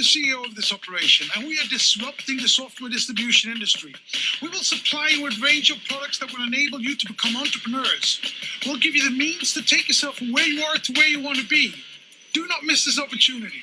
CEO of this operation, and we are disrupting the software distribution industry. We will supply you with a range of products that will enable you to become entrepreneurs. We'll give you the means to take yourself from where you are to where you want to be. Do not miss this opportunity.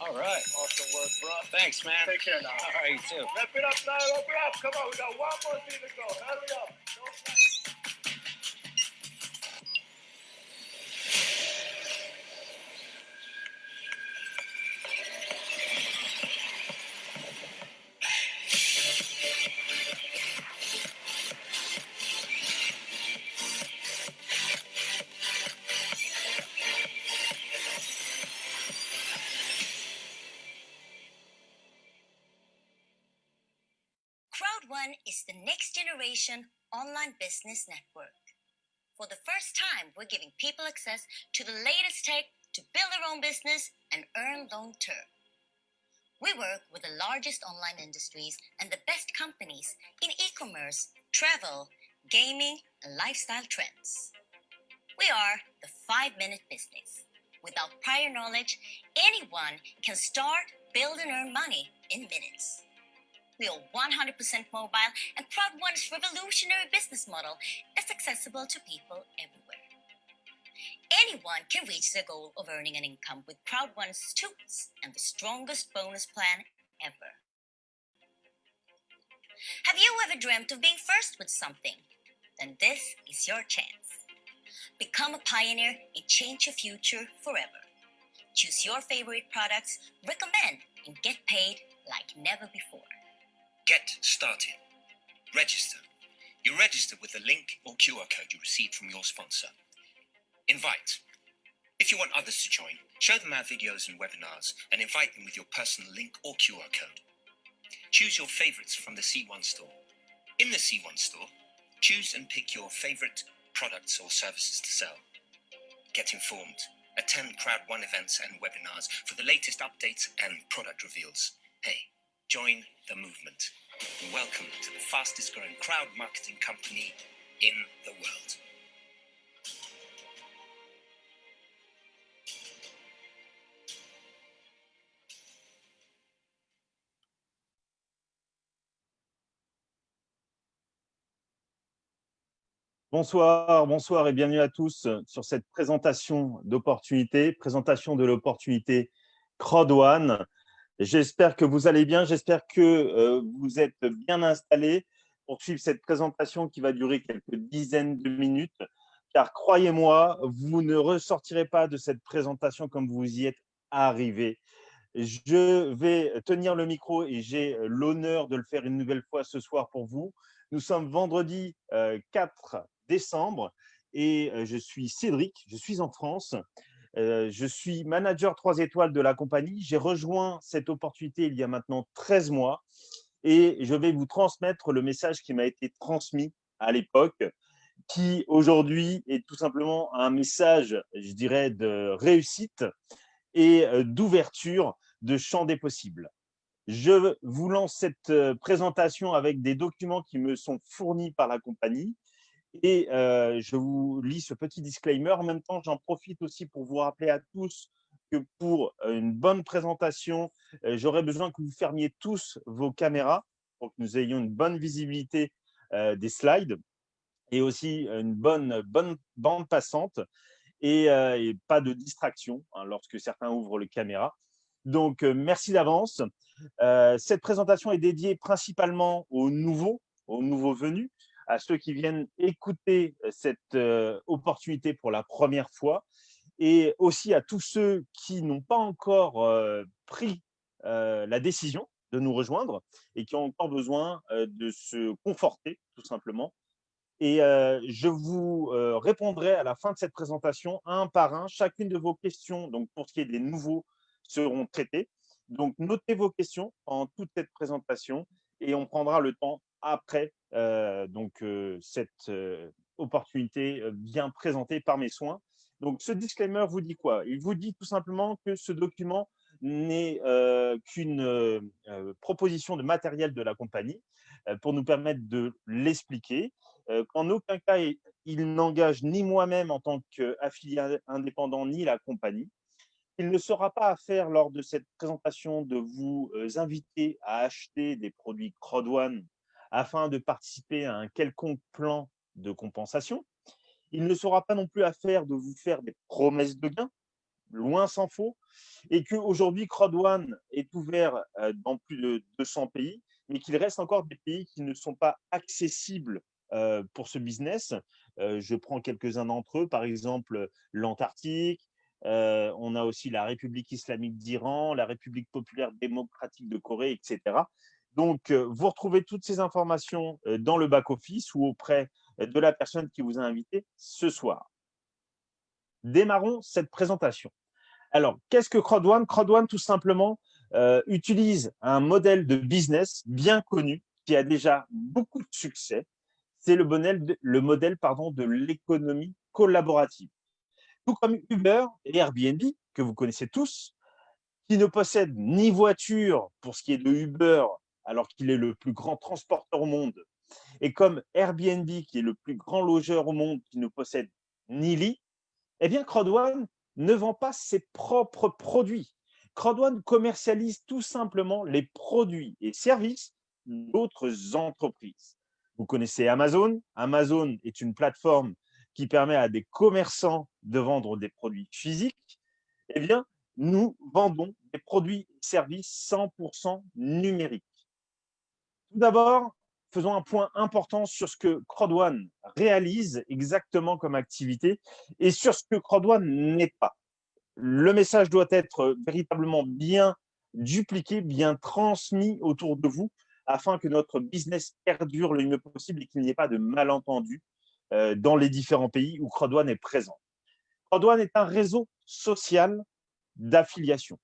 All right. Awesome work, bro. Thanks, man. Take care now. All right, you too. Wrap it up now. Wrap it up. Come on, we got one more thing to go. Hurry up. Crowd1 is the next generation online business network. For the first time, we're giving people access to the latest tech to build their own business and earn long term. We work with the largest online industries and the best companies in e-commerce, travel, gaming, and lifestyle trends. We are the 5-minute business. Without prior knowledge, anyone can start, build, and earn money in minutes. We are 100% mobile, and Crowd1's revolutionary business model is accessible to people everywhere. Anyone can reach their goal of earning an income with Crowd1's tools and the strongest bonus plan ever. Have you ever dreamt of being first with something? Then this is your chance. Become a pioneer and change your future forever. Choose your favorite products, recommend, and get paid like never before. Get started. Register. You register with the link or QR code you received from your sponsor. Invite. If you want others to join, show them our videos and webinars and invite them with your personal link or QR code. Choose your favorites from the C1 store. In the C1 store, choose and pick your favorite products or services to sell. Get informed. Attend Crowd1 events and webinars for the latest updates and product reveals. Hey, join the movement. And welcome to the fastest growing crowd marketing company in the world. Bonsoir, bonsoir et bienvenue à tous sur cette présentation d'opportunité, présentation de l'opportunité Crowd1. J'espère que vous allez bien, j'espère que vous êtes bien installés pour suivre cette présentation qui va durer quelques dizaines de minutes, car croyez-moi, vous ne ressortirez pas de cette présentation comme vous y êtes arrivés. Je vais tenir le micro et j'ai l'honneur de le faire une nouvelle fois ce soir pour vous. Nous sommes vendredi 4 décembre et je suis Cédric, je suis en France. Je suis manager 3 étoiles de la compagnie. J'ai rejoint cette opportunité il y a maintenant 13 mois et je vais vous transmettre le message qui m'a été transmis à l'époque, qui aujourd'hui est tout simplement un message, je dirais, de réussite et d'ouverture de champ des possibles. Je vous lance cette présentation avec des documents qui me sont fournis par la compagnie. Et je vous lis ce petit disclaimer. En même temps, j'en profite aussi pour vous rappeler à tous que pour une bonne présentation, j'aurais besoin que vous fermiez tous vos caméras pour que nous ayons une bonne visibilité des slides et aussi une bonne bande passante et pas de distraction lorsque certains ouvrent les caméras. Donc, merci d'avance. Cette présentation est dédiée principalement aux nouveaux venus, à ceux qui viennent écouter cette opportunité pour la première fois et aussi à tous ceux qui n'ont pas encore pris la décision de nous rejoindre et qui ont encore besoin de se conforter tout simplement Et je vous répondrai à la fin de cette présentation, un par un. Chacune de vos questions, donc pour ce qui est des nouveaux, seront traitées. Donc, notez vos questions en toute cette présentation et on prendra le temps après cette opportunité bien présentée par mes soins. Donc, ce disclaimer vous dit quoi? Il vous dit tout simplement que ce document n'est qu'une proposition de matériel de la compagnie pour nous permettre de l'expliquer. Qu'en aucun cas, il n'engage ni moi-même en tant qu'affilié indépendant, ni la compagnie. Il ne sera pas à faire lors de cette présentation de vous inviter à acheter des produits Crowd1 afin de participer à un quelconque plan de compensation. Il ne sera pas non plus à faire de vous faire des promesses de gains, loin s'en faut, et qu'aujourd'hui, Crowd1 est ouvert dans plus de 200 pays, mais qu'il reste encore des pays qui ne sont pas accessibles pour ce business. Je prends quelques-uns d'entre eux, par exemple l'Antarctique, on a aussi la République islamique d'Iran, la République populaire démocratique de Corée, etc. Donc, vous retrouvez toutes ces informations dans le back-office ou auprès de la personne qui vous a invité ce soir. Démarrons cette présentation. Alors, qu'est-ce que Crowd1? Crowd1, tout simplement, utilise un modèle de business bien connu qui a déjà beaucoup de succès. C'est le modèle de l'économie collaborative. Tout comme Uber et Airbnb, que vous connaissez tous, qui ne possèdent ni voiture pour ce qui est de Uber, alors qu'il est le plus grand transporteur au monde, et comme Airbnb, qui est le plus grand logeur au monde, qui ne possède ni lit, eh bien, Crowd1 ne vend pas ses propres produits. Crowd1 commercialise tout simplement les produits et services d'autres entreprises. Vous connaissez Amazon. Amazon est une plateforme qui permet à des commerçants de vendre des produits physiques. Eh bien, nous vendons des produits et services 100% numériques. Tout d'abord, faisons un point important sur ce que Crowd1 réalise exactement comme activité et sur ce que Crowd1 n'est pas. Le message doit être véritablement bien dupliqué, bien transmis autour de vous afin que notre business perdure le mieux possible et qu'il n'y ait pas de malentendus dans les différents pays où Crowd1 est présent. Crowd1 est un réseau social d'affiliation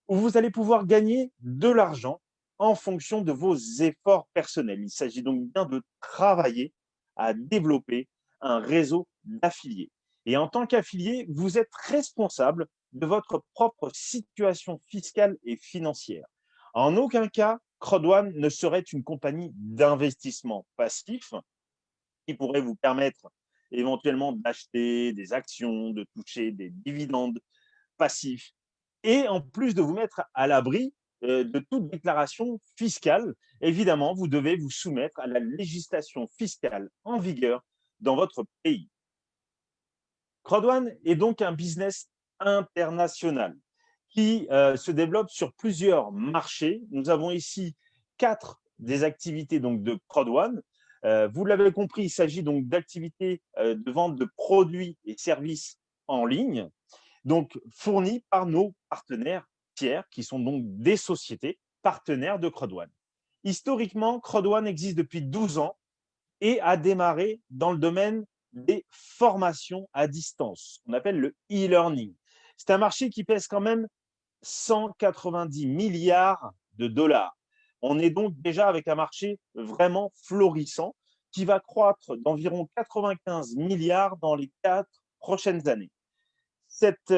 où vous allez pouvoir gagner de l'argent en fonction de vos efforts personnels. Il s'agit donc bien de travailler à développer un réseau d'affiliés. Et en tant qu'affilié, vous êtes responsable de votre propre situation fiscale et financière. En aucun cas, Crowd1 ne serait une compagnie d'investissement passif qui pourrait vous permettre éventuellement d'acheter des actions, de toucher des dividendes passifs et en plus de vous mettre à l'abri de toute déclaration fiscale. Évidemment, vous devez vous soumettre à la législation fiscale en vigueur dans votre pays. Crowd1 est donc un business international qui se développe sur plusieurs marchés. Nous avons ici 4 des activités donc, de Crowd1. Vous l'avez compris, il s'agit donc d'activités de vente de produits et services en ligne, donc fournis par nos partenaires tiers, qui sont donc des sociétés partenaires de Crowd1. Historiquement, Crowd1 existe depuis 12 ans et a démarré dans le domaine des formations à distance, qu'on appelle le e-learning. C'est un marché qui pèse quand même 190 milliards de dollars. On est donc déjà avec un marché vraiment florissant qui va croître d'environ 95 milliards dans les 4 prochaines années. Cette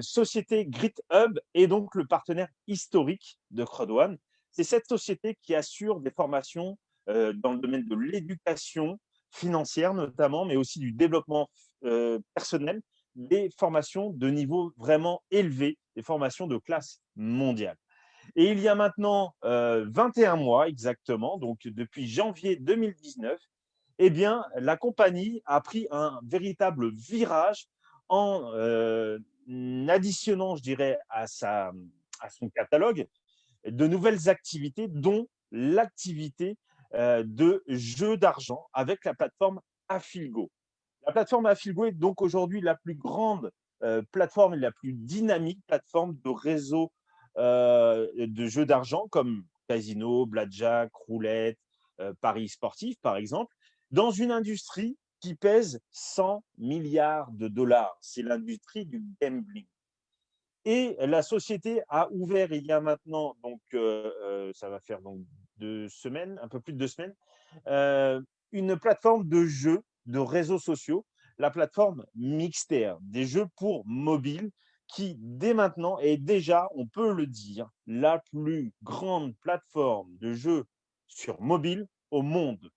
société GritHub est donc le partenaire historique de Crowd1. C'est cette société qui assure des formations dans le domaine de l'éducation financière notamment, mais aussi du développement personnel, des formations de niveau vraiment élevé, des formations de classe mondiale. Et il y a maintenant 21 mois exactement, donc depuis janvier 2019, eh bien, la compagnie a pris un véritable virage en additionnant, je dirais, à son catalogue de nouvelles activités, dont l'activité de jeu d'argent avec la plateforme Affilgo. La plateforme Affilgo est donc aujourd'hui la plus grande plateforme et la plus dynamique plateforme de réseau de jeux d'argent comme casino, blackjack, roulette, paris sportifs par exemple. dans une industrie qui pèse 100 milliards de dollars. C'est l'industrie du gambling. Et la société a ouvert il y a maintenant, donc ça va faire donc 2 semaines, un peu plus de 2 semaines, une plateforme de jeux, de réseaux sociaux, la plateforme Mixter, des jeux pour mobile qui, dès maintenant, est déjà, on peut le dire, la plus grande plateforme de jeux sur mobile au monde,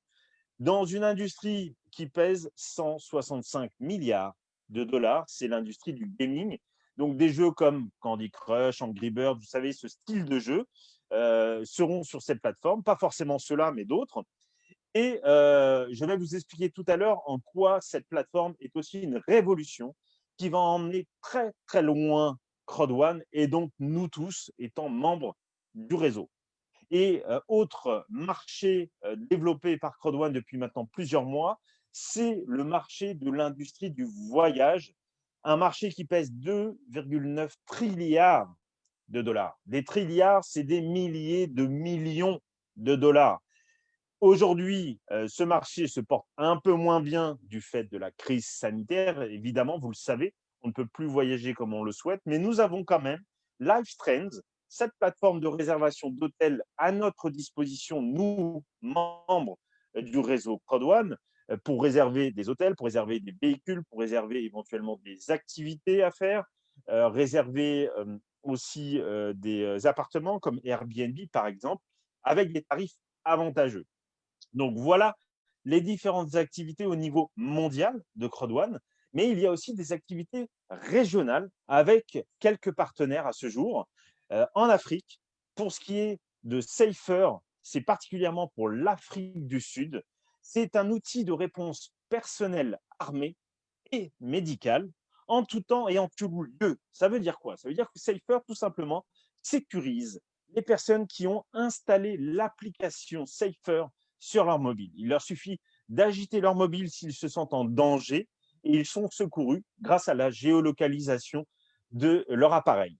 dans une industrie qui pèse 165 milliards de dollars. C'est l'industrie du gaming. Donc, des jeux comme Candy Crush, Angry Birds, vous savez, ce style de jeu seront sur cette plateforme. Pas forcément ceux-là, mais d'autres. Et je vais vous expliquer tout à l'heure en quoi cette plateforme est aussi une révolution qui va emmener très, très loin Crowd1 et donc nous tous étant membres du réseau. Et autre marché développé par Crowd1 depuis maintenant plusieurs mois, c'est le marché de l'industrie du voyage, un marché qui pèse 2,9 trilliards de dollars. Des trilliards, c'est des milliers de millions de dollars. Aujourd'hui, ce marché se porte un peu moins bien du fait de la crise sanitaire. Évidemment, vous le savez, on ne peut plus voyager comme on le souhaite, mais nous avons quand même LiveTrends, cette plateforme de réservation d'hôtels à notre disposition, nous, membres du réseau Crowd1, pour réserver des hôtels, pour réserver des véhicules, pour réserver éventuellement des activités à faire, réserver aussi des appartements comme Airbnb, par exemple, avec des tarifs avantageux. Donc voilà les différentes activités au niveau mondial de Crowd1, mais il y a aussi des activités régionales avec quelques partenaires à ce jour. En Afrique, pour ce qui est de Safer, c'est particulièrement pour l'Afrique du Sud. C'est un outil de réponse personnelle armée et médicale en tout temps et en tout lieu. Ça veut dire quoi? Ça veut dire que Safer, tout simplement, sécurise les personnes qui ont installé l'application Safer sur leur mobile. Il leur suffit d'agiter leur mobile s'ils se sentent en danger et ils sont secourus grâce à la géolocalisation de leur appareil.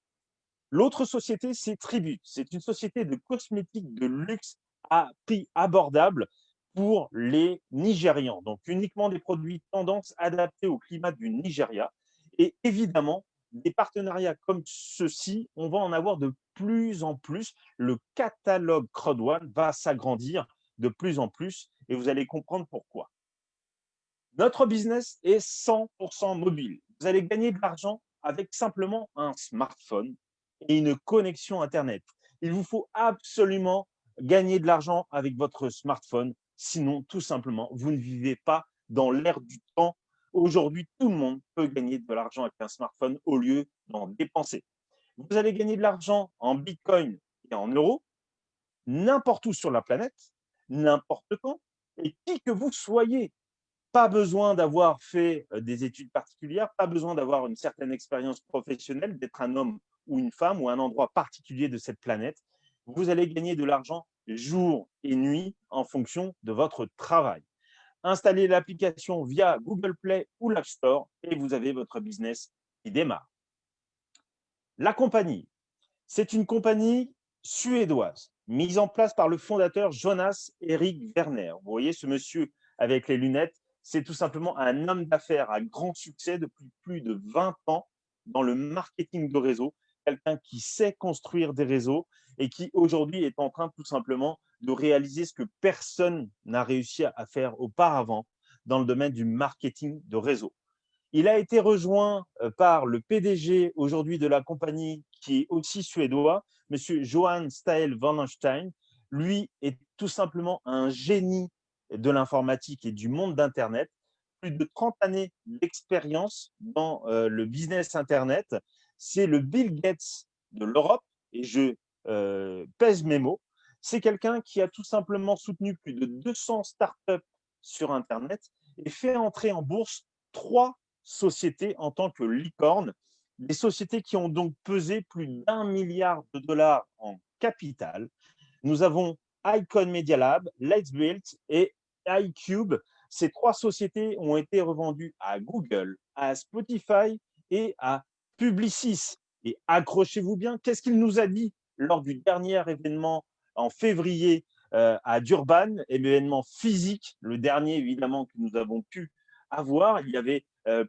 L'autre société, c'est Tribute. C'est une société de cosmétiques de luxe à prix abordable pour les Nigérians. Donc, uniquement des produits tendance adaptés au climat du Nigeria. Et évidemment, des partenariats comme ceux-ci, on va en avoir de plus en plus. Le catalogue Crowd1 va s'agrandir de plus en plus et vous allez comprendre pourquoi. Notre business est 100% mobile. Vous allez gagner de l'argent avec simplement un smartphone et une connexion Internet. Il vous faut absolument gagner de l'argent avec votre smartphone. Sinon, tout simplement, vous ne vivez pas dans l'ère du temps. Aujourd'hui, tout le monde peut gagner de l'argent avec un smartphone au lieu d'en dépenser. Vous allez gagner de l'argent en Bitcoin et en euros, n'importe où sur la planète, n'importe quand, et qui que vous soyez. Pas besoin d'avoir fait des études particulières, pas besoin d'avoir une certaine expérience professionnelle, d'être un homme ou une femme ou un endroit particulier de cette planète. Vous allez gagner de l'argent jour et nuit en fonction de votre travail. Installez l'application via Google Play ou l'App Store et vous avez votre business qui démarre. La compagnie, c'est une compagnie suédoise mise en place par le fondateur Jonas Erik Werner. Vous voyez ce monsieur avec les lunettes, c'est tout simplement un homme d'affaires à grand succès depuis plus de 20 ans dans le marketing de réseau, quelqu'un qui sait construire des réseaux et qui aujourd'hui est en train tout simplement de réaliser ce que personne n'a réussi à faire auparavant dans le domaine du marketing de réseau. Il a été rejoint par le PDG aujourd'hui de la compagnie qui est aussi suédois, monsieur Johan Stael Wallenstein. Lui est tout simplement un génie de l'informatique et du monde d'Internet. Plus de 30 années d'expérience dans le business Internet. C'est le Bill Gates de l'Europe et je pèse mes mots. C'est quelqu'un qui a tout simplement soutenu plus de 200 startups sur Internet et fait entrer en bourse 3 sociétés en tant que licorne, des sociétés qui ont donc pesé plus d'1 milliard de dollars en capital. Nous avons Icon Media Lab, Let's Build et iCube. Ces 3 sociétés ont été revendues à Google, à Spotify et à Publicis. Et accrochez-vous bien, qu'est-ce qu'il nous a dit lors du dernier événement en février à Durban, événement physique, le dernier évidemment que nous avons pu avoir. Il y avait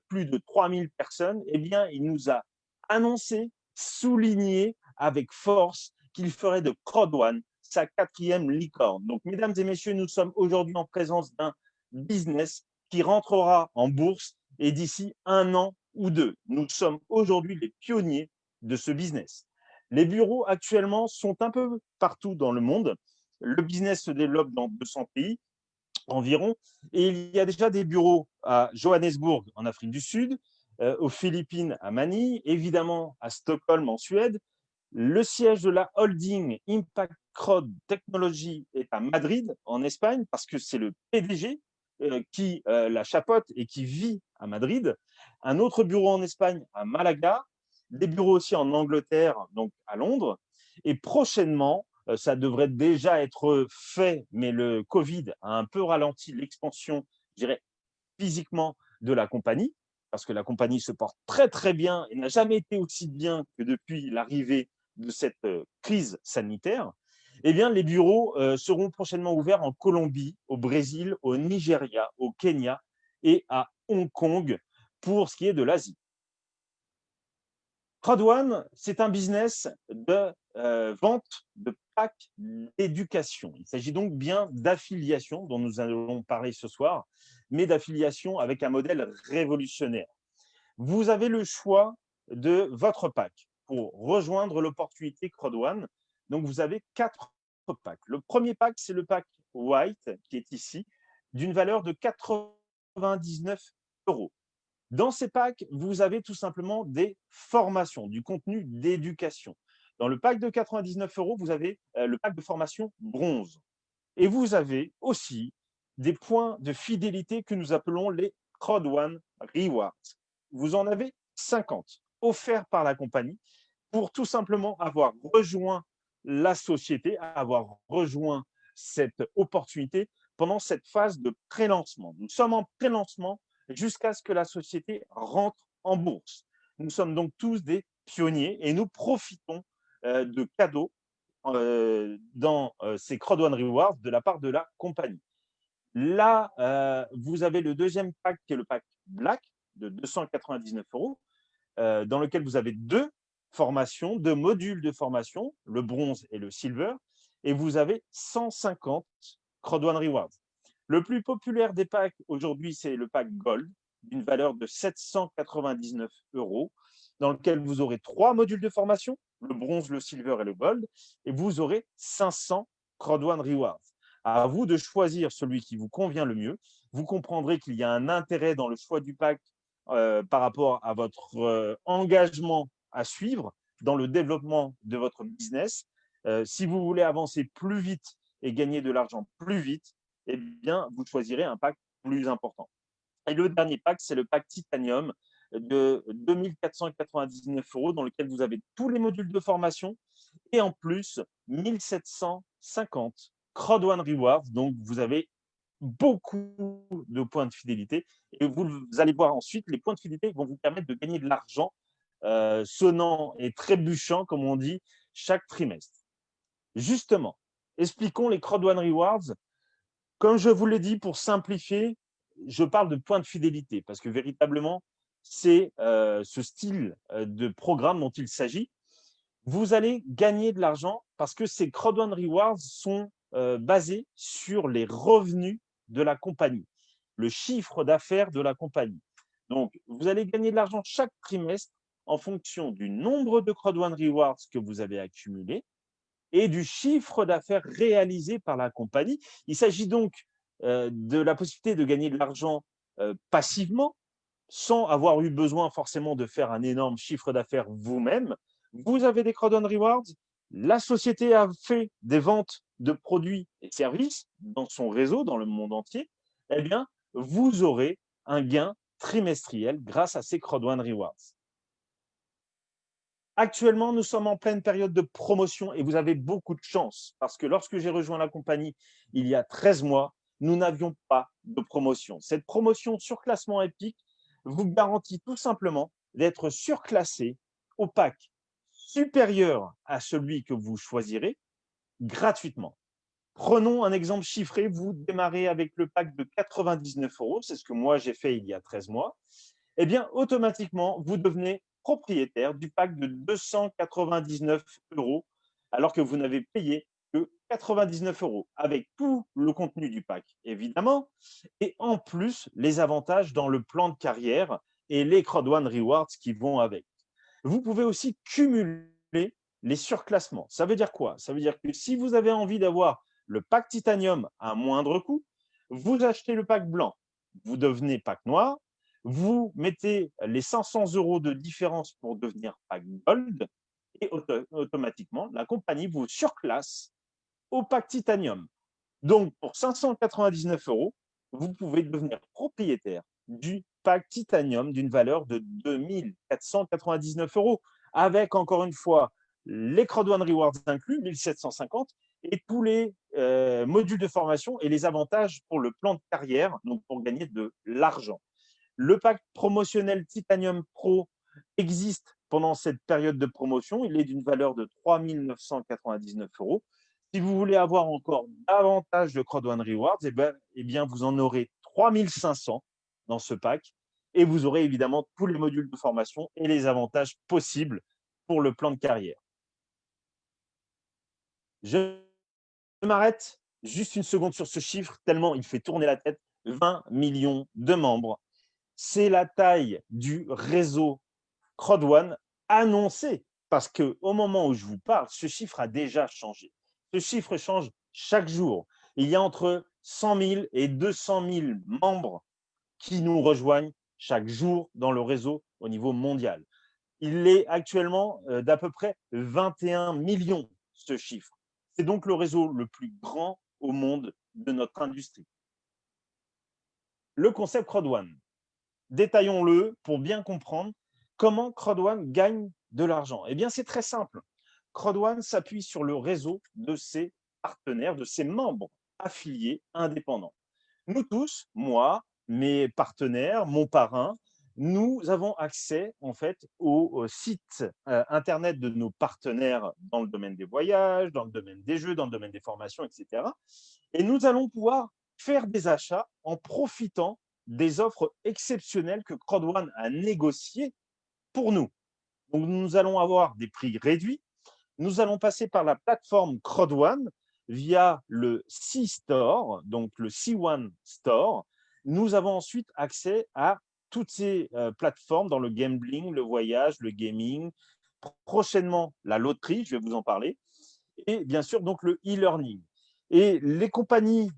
plus de 3000 personnes. Eh bien, il nous a annoncé, souligné avec force qu'il ferait de Crowd1 sa 4e licorne. Donc, mesdames et messieurs, nous sommes aujourd'hui en présence d'un business qui rentrera en bourse et d'ici 1 an ou 2. Nous sommes aujourd'hui les pionniers de ce business. Les bureaux actuellement sont un peu partout dans le monde. Le business se développe dans 200 pays environ et il y a déjà des bureaux à Johannesburg en Afrique du Sud, aux Philippines à Manille, évidemment à Stockholm en Suède. Le siège de la holding Impact Crowd Technology est à Madrid en Espagne parce que c'est le PDG qui la chapeaute et qui vit à Madrid. Un autre bureau en Espagne à Malaga, des bureaux aussi en Angleterre, donc à Londres. Et prochainement, ça devrait déjà être fait, mais le Covid a un peu ralenti l'expansion, je dirais, physiquement de la compagnie, parce que la compagnie se porte très très bien et n'a jamais été aussi bien que depuis l'arrivée de cette crise sanitaire. Eh bien, les bureaux seront prochainement ouverts en Colombie, au Brésil, au Nigeria, au Kenya et à Hong Kong pour ce qui est de l'Asie. Crowd1, c'est un business de vente de packs d'éducation. Il s'agit donc bien d'affiliation dont nous allons parler ce soir, mais d'affiliation avec un modèle révolutionnaire. Vous avez le choix de votre pack pour rejoindre l'opportunité Crowd1. Donc, vous avez 4 packs. Le premier pack, c'est le pack White qui est ici, d'une valeur de 99 €. Dans ces packs, vous avez tout simplement des formations, du contenu d'éducation. Dans le pack de 99 €, vous avez le pack de formation bronze. Et vous avez aussi des points de fidélité que nous appelons les Crowd1 Rewards. Vous en avez 50 offerts par la compagnie pour tout simplement avoir rejoint la société, avoir rejoint cette opportunité pendant cette phase de pré-lancement. Nous sommes en pré-lancement jusqu'à ce que la société rentre en bourse. Nous sommes donc tous des pionniers et nous profitons de cadeaux dans ces Crowd1 Rewards de la part de la compagnie. Là, vous avez le deuxième pack qui est le pack Black de 299 €, dans lequel vous avez 2 formations, 2 modules de formation, le bronze et le silver, et vous avez 150 Crowd1 Rewards. Le plus populaire des packs aujourd'hui, c'est le pack Gold, d'une valeur de 799 €, dans lequel vous aurez 3 modules de formation, le bronze, le silver et le gold, et vous aurez 500 Crowd1 Rewards. À vous de choisir celui qui vous convient le mieux. Vous comprendrez qu'il y a un intérêt dans le choix du pack par rapport à votre engagement à suivre dans le développement de votre business. Si vous voulez avancer plus vite et gagner de l'argent plus vite, eh bien, vous choisirez un pack plus important. Et le dernier pack, c'est le pack Titanium de 2499 € dans lequel vous avez tous les modules de formation et en plus 1750 Crowd1 Rewards. Donc, vous avez beaucoup de points de fidélité et vous allez voir ensuite, les points de fidélité vont vous permettre de gagner de l'argent sonnant et trébuchant, comme on dit, chaque trimestre. Justement, expliquons les Crowd1 Rewards. Comme je vous l'ai dit, pour simplifier, je parle de points de fidélité parce que véritablement, c'est ce style de programme dont il s'agit. Vous allez gagner de l'argent parce que ces Crowd1 Rewards sont basés sur les revenus de la compagnie, le chiffre d'affaires de la compagnie. Donc, vous allez gagner de l'argent chaque trimestre en fonction du nombre de Crowd1 Rewards que vous avez accumulé et du chiffre d'affaires réalisé par la compagnie. Il s'agit donc de la possibilité de gagner de l'argent passivement, sans avoir eu besoin forcément de faire un énorme chiffre d'affaires vous-même. Vous avez des Crowd1 Rewards, la société a fait des ventes de produits et services dans son réseau, dans le monde entier, eh bien, vous aurez un gain trimestriel grâce à ces Crowd1 Rewards. Actuellement, nous sommes en pleine période de promotion et vous avez beaucoup de chance parce que lorsque j'ai rejoint la compagnie il y a 13 mois, nous n'avions pas de promotion. Cette promotion surclassement épique vous garantit tout simplement d'être surclassé au pack supérieur à celui que vous choisirez gratuitement. Prenons un exemple chiffré. Vous démarrez avec le pack de 99 euros. C'est ce que moi, j'ai fait il y a 13 mois. Eh bien, automatiquement, vous devenez propriétaire du pack de 299 euros, alors que vous n'avez payé que 99 euros, avec tout le contenu du pack, évidemment, et en plus, les avantages dans le plan de carrière et les Crowd One Rewards qui vont avec. Vous pouvez aussi cumuler les surclassements. Ça veut dire quoi? Ça veut dire que si vous avez envie d'avoir le pack titanium à moindre coût, vous achetez le pack blanc, vous devenez pack noir, vous mettez les 500 euros de différence pour devenir pack gold et automatiquement, la compagnie vous surclasse au pack titanium. Donc, pour 599 euros, vous pouvez devenir propriétaire du pack titanium d'une valeur de 2499 euros, avec encore une fois les Crowd One Rewards inclus, 1750, et tous les modules de formation et les avantages pour le plan de carrière, donc pour gagner de l'argent. Le pack promotionnel Titanium Pro existe pendant cette période de promotion. Il est d'une valeur de 3 999 euros. Si vous voulez avoir encore davantage de Crowd One Rewards, eh bien, vous en aurez 3 500 dans ce pack et vous aurez évidemment tous les modules de formation et les avantages possibles pour le plan de carrière. Je m'arrête juste une seconde sur ce chiffre, tellement il fait tourner la tête. 20 millions de membres. C'est la taille du réseau Crowd One annoncé, parce qu'au moment où je vous parle, ce chiffre a déjà changé. Ce chiffre change chaque jour. Il y a entre 100 000 et 200 000 membres qui nous rejoignent chaque jour dans le réseau au niveau mondial. Il est actuellement d'à peu près 21 millions, ce chiffre. C'est donc le réseau le plus grand au monde de notre industrie. Le concept Crowd One. Détaillons-le pour bien comprendre comment Crowd One gagne de l'argent. Eh bien, c'est très simple. Crowd One s'appuie sur le réseau de ses partenaires, de ses membres affiliés indépendants. Nous tous, moi, mes partenaires, mon parrain, nous avons accès en fait au site internet de nos partenaires dans le domaine des voyages, dans le domaine des jeux, dans le domaine des formations, etc. Et nous allons pouvoir faire des achats en profitant des offres exceptionnelles que Crowd One a négociées pour nous. Donc, nous allons avoir des prix réduits. Nous allons passer par la plateforme Crowd One via le C-Store, donc le C1 Store. Nous avons ensuite accès à toutes ces plateformes dans le gambling, le voyage, le gaming, prochainement la loterie, je vais vous en parler, et bien sûr donc le e-learning. Et les compagnies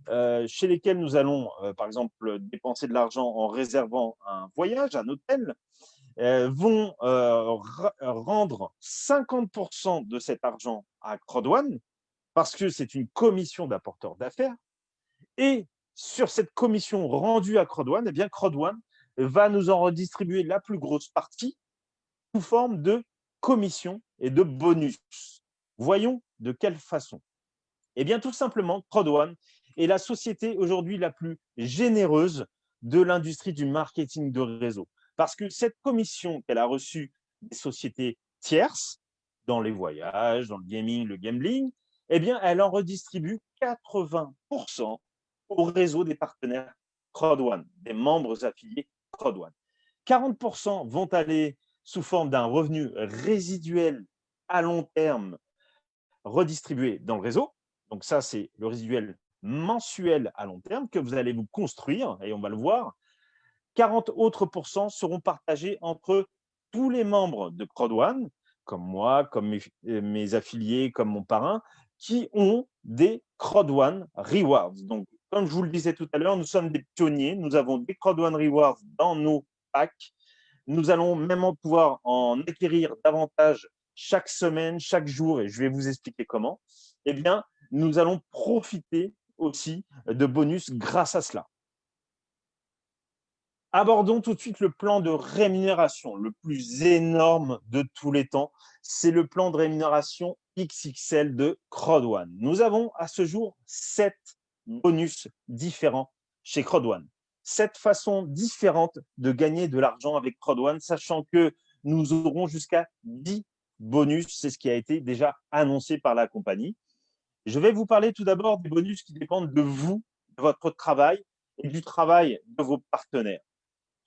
chez lesquelles nous allons, par exemple, dépenser de l'argent en réservant un voyage, un hôtel, vont rendre 50% de cet argent à Crowd One parce que c'est une commission d'apporteur d'affaires. Et sur cette commission rendue à Crowd One, eh bien, Crowd One va nous en redistribuer la plus grosse partie sous forme de commission et de bonus. Voyons de quelle façon. Eh bien, tout simplement, Crowd One est la société aujourd'hui la plus généreuse de l'industrie du marketing de réseau. Parce que cette commission qu'elle a reçue des sociétés tierces, dans les voyages, dans le gaming, le gambling, eh bien, elle en redistribue 80% au réseau des partenaires Crowd One, des membres affiliés Crowd One. 40% vont aller sous forme d'un revenu résiduel à long terme redistribué dans le réseau. Donc ça, c'est le résiduel mensuel à long terme que vous allez vous construire, et on va le voir. 40 autres % seront partagés entre tous les membres de Crowd One, comme moi, comme mes affiliés, comme mon parrain, qui ont des Crowd One Rewards. Donc, comme je vous le disais tout à l'heure, nous sommes des pionniers, nous avons des Crowd One Rewards dans nos packs. Nous allons même pouvoir en acquérir davantage chaque semaine, chaque jour, et je vais vous expliquer comment. Eh bien, nous allons profiter aussi de bonus grâce à cela. Abordons tout de suite le plan de rémunération, le plus énorme de tous les temps. C'est le plan de rémunération XXL de Crowd One. Nous avons à ce jour 7 bonus différents chez Crowd One. 7 façons différentes de gagner de l'argent avec Crowd One, sachant que nous aurons jusqu'à 10 bonus. C'est ce qui a été déjà annoncé par la compagnie. Je vais vous parler tout d'abord des bonus qui dépendent de vous, de votre travail et du travail de vos partenaires.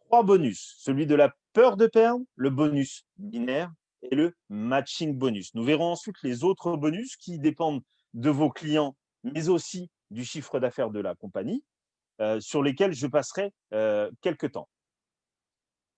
3 bonus, celui de la peur de perdre, le bonus binaire et le matching bonus. Nous verrons ensuite les autres bonus qui dépendent de vos clients, mais aussi du chiffre d'affaires de la compagnie, sur lesquels je passerai quelques temps.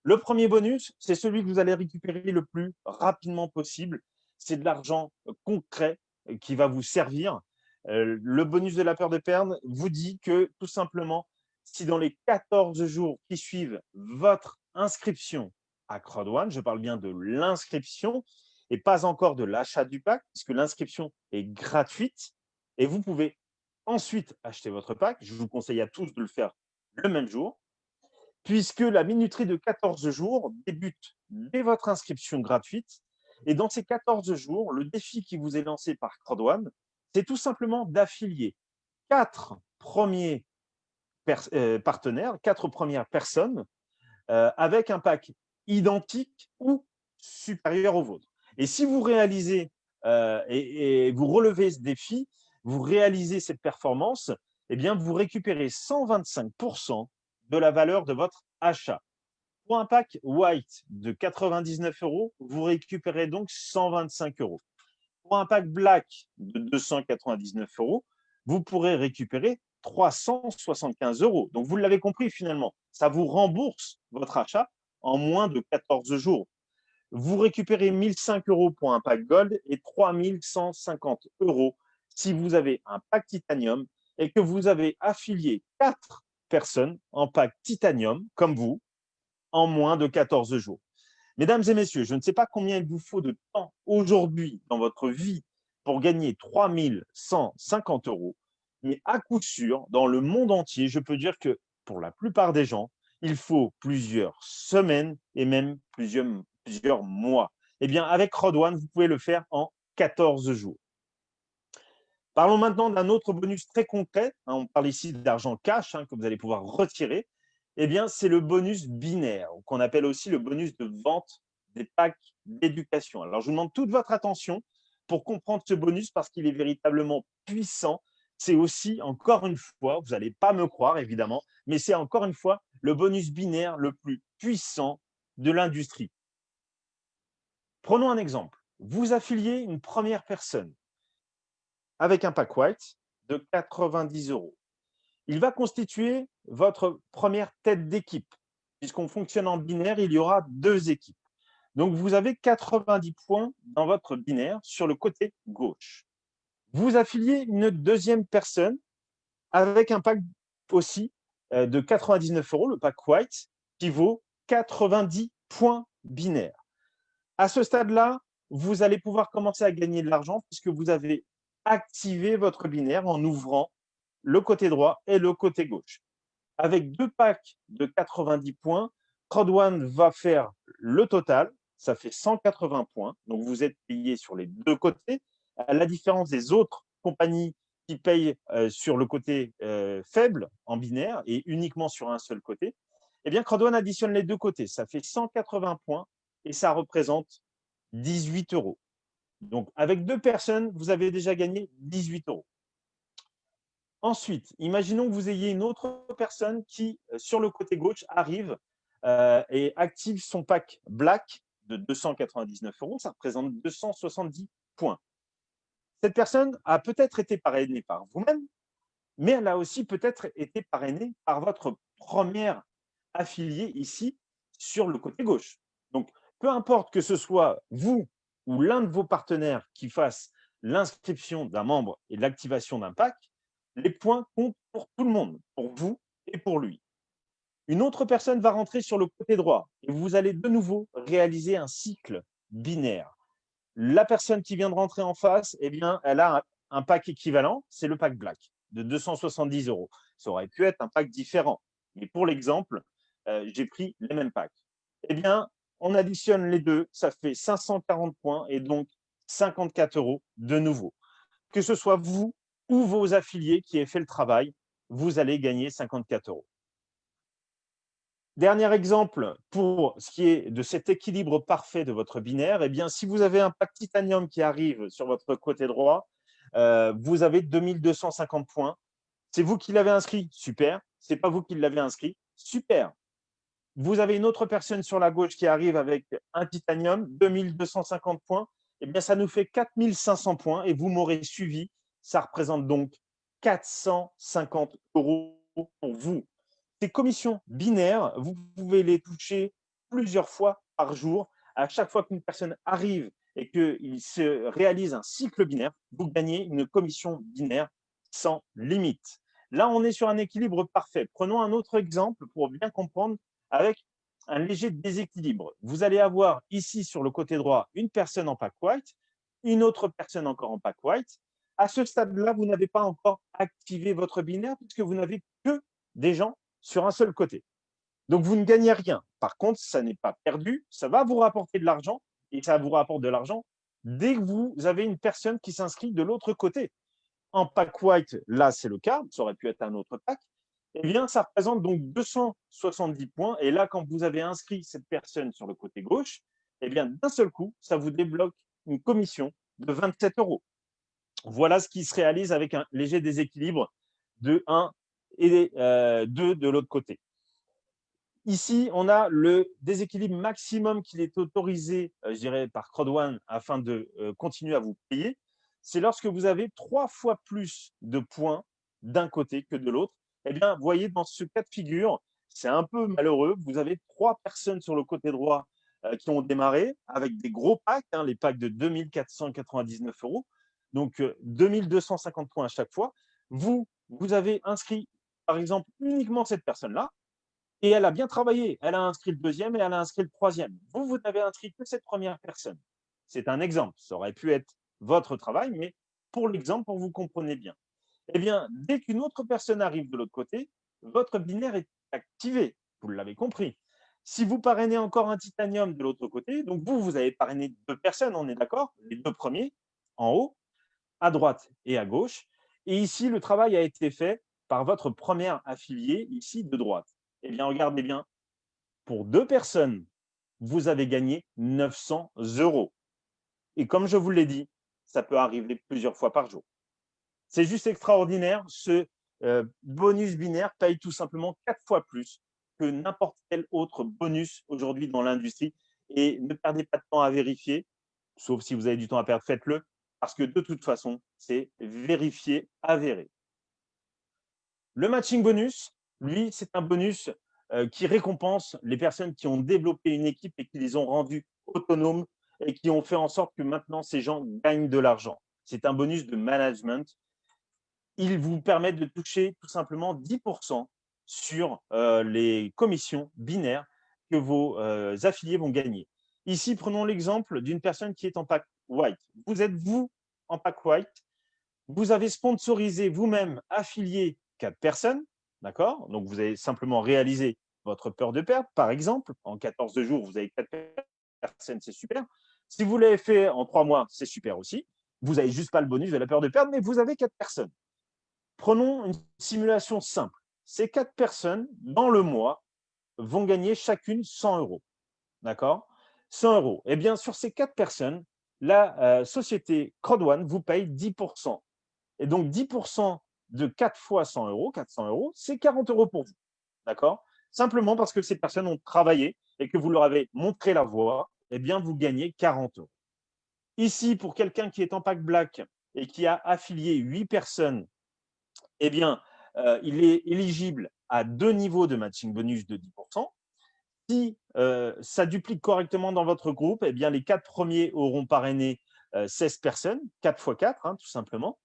Le premier bonus, c'est celui que vous allez récupérer le plus rapidement possible. C'est de l'argent concret qui va vous servir. Le bonus de la peur de perdre vous dit que tout simplement, si dans les 14 jours qui suivent votre inscription à CrowdOne, je parle bien de l'inscription et pas encore de l'achat du pack, puisque l'inscription est gratuite et vous pouvez ensuite acheter votre pack. Je vous conseille à tous de le faire le même jour, puisque la minuterie de 14 jours débute dès votre inscription gratuite. Et dans ces 14 jours, le défi qui vous est lancé par CrowdOne, c'est tout simplement d'affilier 4 premiers partenaires, 4 premières personnes avec un pack identique ou supérieur au vôtre. Et si vous réalisez et vous relevez ce défi, vous réalisez cette performance, eh bien, vous récupérez 125% de la valeur de votre achat. Pour un pack white de 99 €, vous récupérez donc 125 €. Pour un pack black de 299 €, vous pourrez récupérer 375 €. Donc, vous l'avez compris finalement, ça vous rembourse votre achat en moins de 14 jours. Vous récupérez 1 005 € pour un pack gold et 3 150 € si vous avez un pack titanium et que vous avez affilié 4 personnes en pack titanium comme vous en moins de 14 jours. Mesdames et messieurs, je ne sais pas combien il vous faut de temps aujourd'hui dans votre vie pour gagner 3 150 €, mais à coup sûr, dans le monde entier, je peux dire que pour la plupart des gens, il faut plusieurs semaines et même plusieurs mois. Eh bien, avec CrowdOne, vous pouvez le faire en 14 jours. Parlons maintenant d'un autre bonus très concret. On parle ici d'argent cash que vous allez pouvoir retirer. Eh bien, c'est le bonus binaire, qu'on appelle aussi le bonus de vente des packs d'éducation. Alors, je vous demande toute votre attention pour comprendre ce bonus parce qu'il est véritablement puissant. C'est aussi, encore une fois, vous n'allez pas me croire évidemment, mais c'est encore une fois le bonus binaire le plus puissant de l'industrie. Prenons un exemple. Vous affiliez une première personne avec un pack white de 90 €. Il va constituer votre première tête d'équipe. Puisqu'on fonctionne en binaire, il y aura 2 équipes. Donc, vous avez 90 points dans votre binaire sur le côté gauche. Vous affiliez une deuxième personne avec un pack aussi de 99 €, le pack white, qui vaut 90 points binaires. À ce stade-là, vous allez pouvoir commencer à gagner de l'argent puisque vous avez activé votre binaire en ouvrant le côté droit et le côté gauche. Avec 2 packs de 90 points, CrowdOne va faire le total, ça fait 180 points. Donc, vous êtes payé sur les 2 côtés. À la différence des autres compagnies qui payent sur le côté faible en binaire et uniquement sur un seul côté, eh bien, CrowdOne additionne les 2 côtés. Ça fait 180 points et ça représente 18 €. Donc, avec 2 personnes, vous avez déjà gagné 18 €. Ensuite, imaginons que vous ayez une autre personne qui, sur le côté gauche, arrive et active son pack black de 299 €. Ça représente 270 points. Cette personne a peut-être été parrainée par vous-même, mais elle a aussi peut-être été parrainée par votre première affiliée ici sur le côté gauche. Donc, peu importe que ce soit vous ou l'un de vos partenaires qui fasse l'inscription d'un membre et l'activation d'un pack, les points comptent pour tout le monde, pour vous et pour lui. Une autre personne va rentrer sur le côté droit et vous allez de nouveau réaliser un cycle binaire. La personne qui vient de rentrer en face, eh bien, elle a un pack équivalent, c'est le pack black de 270 €. Ça aurait pu être un pack différent, mais pour l'exemple, j'ai pris les mêmes packs. Eh bien, on additionne les deux, ça fait 540 points et donc 54 € de nouveau. Que ce soit vous ou vos affiliés qui aient fait le travail, vous allez gagner 54 €. Dernier exemple pour ce qui est de cet équilibre parfait de votre binaire, eh bien, si vous avez un pack titanium qui arrive sur votre côté droit, vous avez 2250 points. C'est vous qui l'avez inscrit, super. C'est pas vous qui l'avez inscrit, super. Vous avez une autre personne sur la gauche qui arrive avec un titanium, 2250 points. Eh bien, ça nous fait 4500 points et vous m'aurez suivi. Ça représente donc 450 euros pour vous. Ces commissions binaires, vous pouvez les toucher plusieurs fois par jour. À chaque fois qu'une personne arrive et qu'il se réalise un cycle binaire, vous gagnez une commission binaire sans limite. Là, on est sur un équilibre parfait. Prenons un autre exemple pour bien comprendre avec un léger déséquilibre. Vous allez avoir ici sur le côté droit une personne en pack white, une autre personne encore en pack white. À ce stade-là, vous n'avez pas encore activé votre binaire puisque vous n'avez que des gens sur un seul côté. Donc, vous ne gagnez rien. Par contre, ça n'est pas perdu, ça va vous rapporter de l'argent et ça vous rapporte de l'argent dès que vous avez une personne qui s'inscrit de l'autre côté. En pack white, là, c'est le cas, ça aurait pu être un autre pack. Eh bien, ça représente donc 270 points. Et là, quand vous avez inscrit cette personne sur le côté gauche, eh bien, d'un seul coup, ça vous débloque une commission de 27 euros. Voilà ce qui se réalise avec un léger déséquilibre de 1 et 2 de l'autre côté. Ici, on a le déséquilibre maximum qu'il est autorisé, je dirais, par CrowdOne afin de continuer à vous payer. C'est lorsque vous avez 3 fois plus de points d'un côté que de l'autre. Eh bien, vous voyez, dans ce cas de figure, c'est un peu malheureux. Vous avez 3 personnes sur le côté droit qui ont démarré avec des gros packs, les packs de 2499 euros, donc 2250 points à chaque fois. Vous avez inscrit, par exemple, uniquement cette personne-là. Et elle a bien travaillé. Elle a inscrit le deuxième et elle a inscrit le troisième. Vous n'avez inscrit que cette première personne. C'est un exemple. Ça aurait pu être votre travail, mais pour l'exemple, pour que vous compreniez bien. Eh bien, dès qu'une autre personne arrive de l'autre côté, votre binaire est activé. Vous l'avez compris. Si vous parrainez encore un titanium de l'autre côté, donc vous avez parrainé 2 personnes, on est d'accord? Les 2 premiers, en haut, à droite et à gauche. Et ici, le travail a été fait par votre première affiliée, ici de droite. Eh bien, regardez bien, pour 2 personnes, vous avez gagné 900 euros. Et comme je vous l'ai dit, ça peut arriver plusieurs fois par jour. C'est juste extraordinaire. Ce bonus binaire paye tout simplement 4 fois plus que n'importe quel autre bonus aujourd'hui dans l'industrie. Et ne perdez pas de temps à vérifier, sauf si vous avez du temps à perdre, faites-le, parce que de toute façon, c'est vérifié, avéré. Le matching bonus, lui, c'est un bonus qui récompense les personnes qui ont développé une équipe et qui les ont rendues autonomes et qui ont fait en sorte que maintenant, ces gens gagnent de l'argent. C'est un bonus de management. Il vous permet de toucher tout simplement 10% sur les commissions binaires que vos affiliés vont gagner. Ici, prenons l'exemple d'une personne qui est en pack white. Vous êtes, vous, en pack white. Vous avez sponsorisé vous-même, affilié 4 personnes, d'accord? Donc, vous avez simplement réalisé votre peur de perdre, par exemple. En 14 jours, vous avez 4 personnes, c'est super. Si vous l'avez fait en 3 mois, c'est super aussi. Vous n'avez juste pas le bonus de la peur de perdre, mais vous avez 4 personnes. Prenons une simulation simple. Ces 4 personnes, dans le mois, vont gagner chacune 100 euros. D'accord? 100 euros. Eh bien, sur ces 4 personnes, la société CrowdOne vous paye 10%. Et donc, 10% de 4 fois 100 euros, 400 euros, c'est 40 euros pour vous. D'accord? Simplement parce que ces personnes ont travaillé et que vous leur avez montré la voie, eh bien, vous gagnez 40 euros. Ici, pour quelqu'un qui est en pack black et qui a affilié 8 personnes, eh bien, il est éligible à 2 niveaux de matching bonus de 10%. Si ça duplique correctement dans votre groupe, eh bien, les 4 premiers auront parrainé 16 personnes, 4 x 4, tout simplement,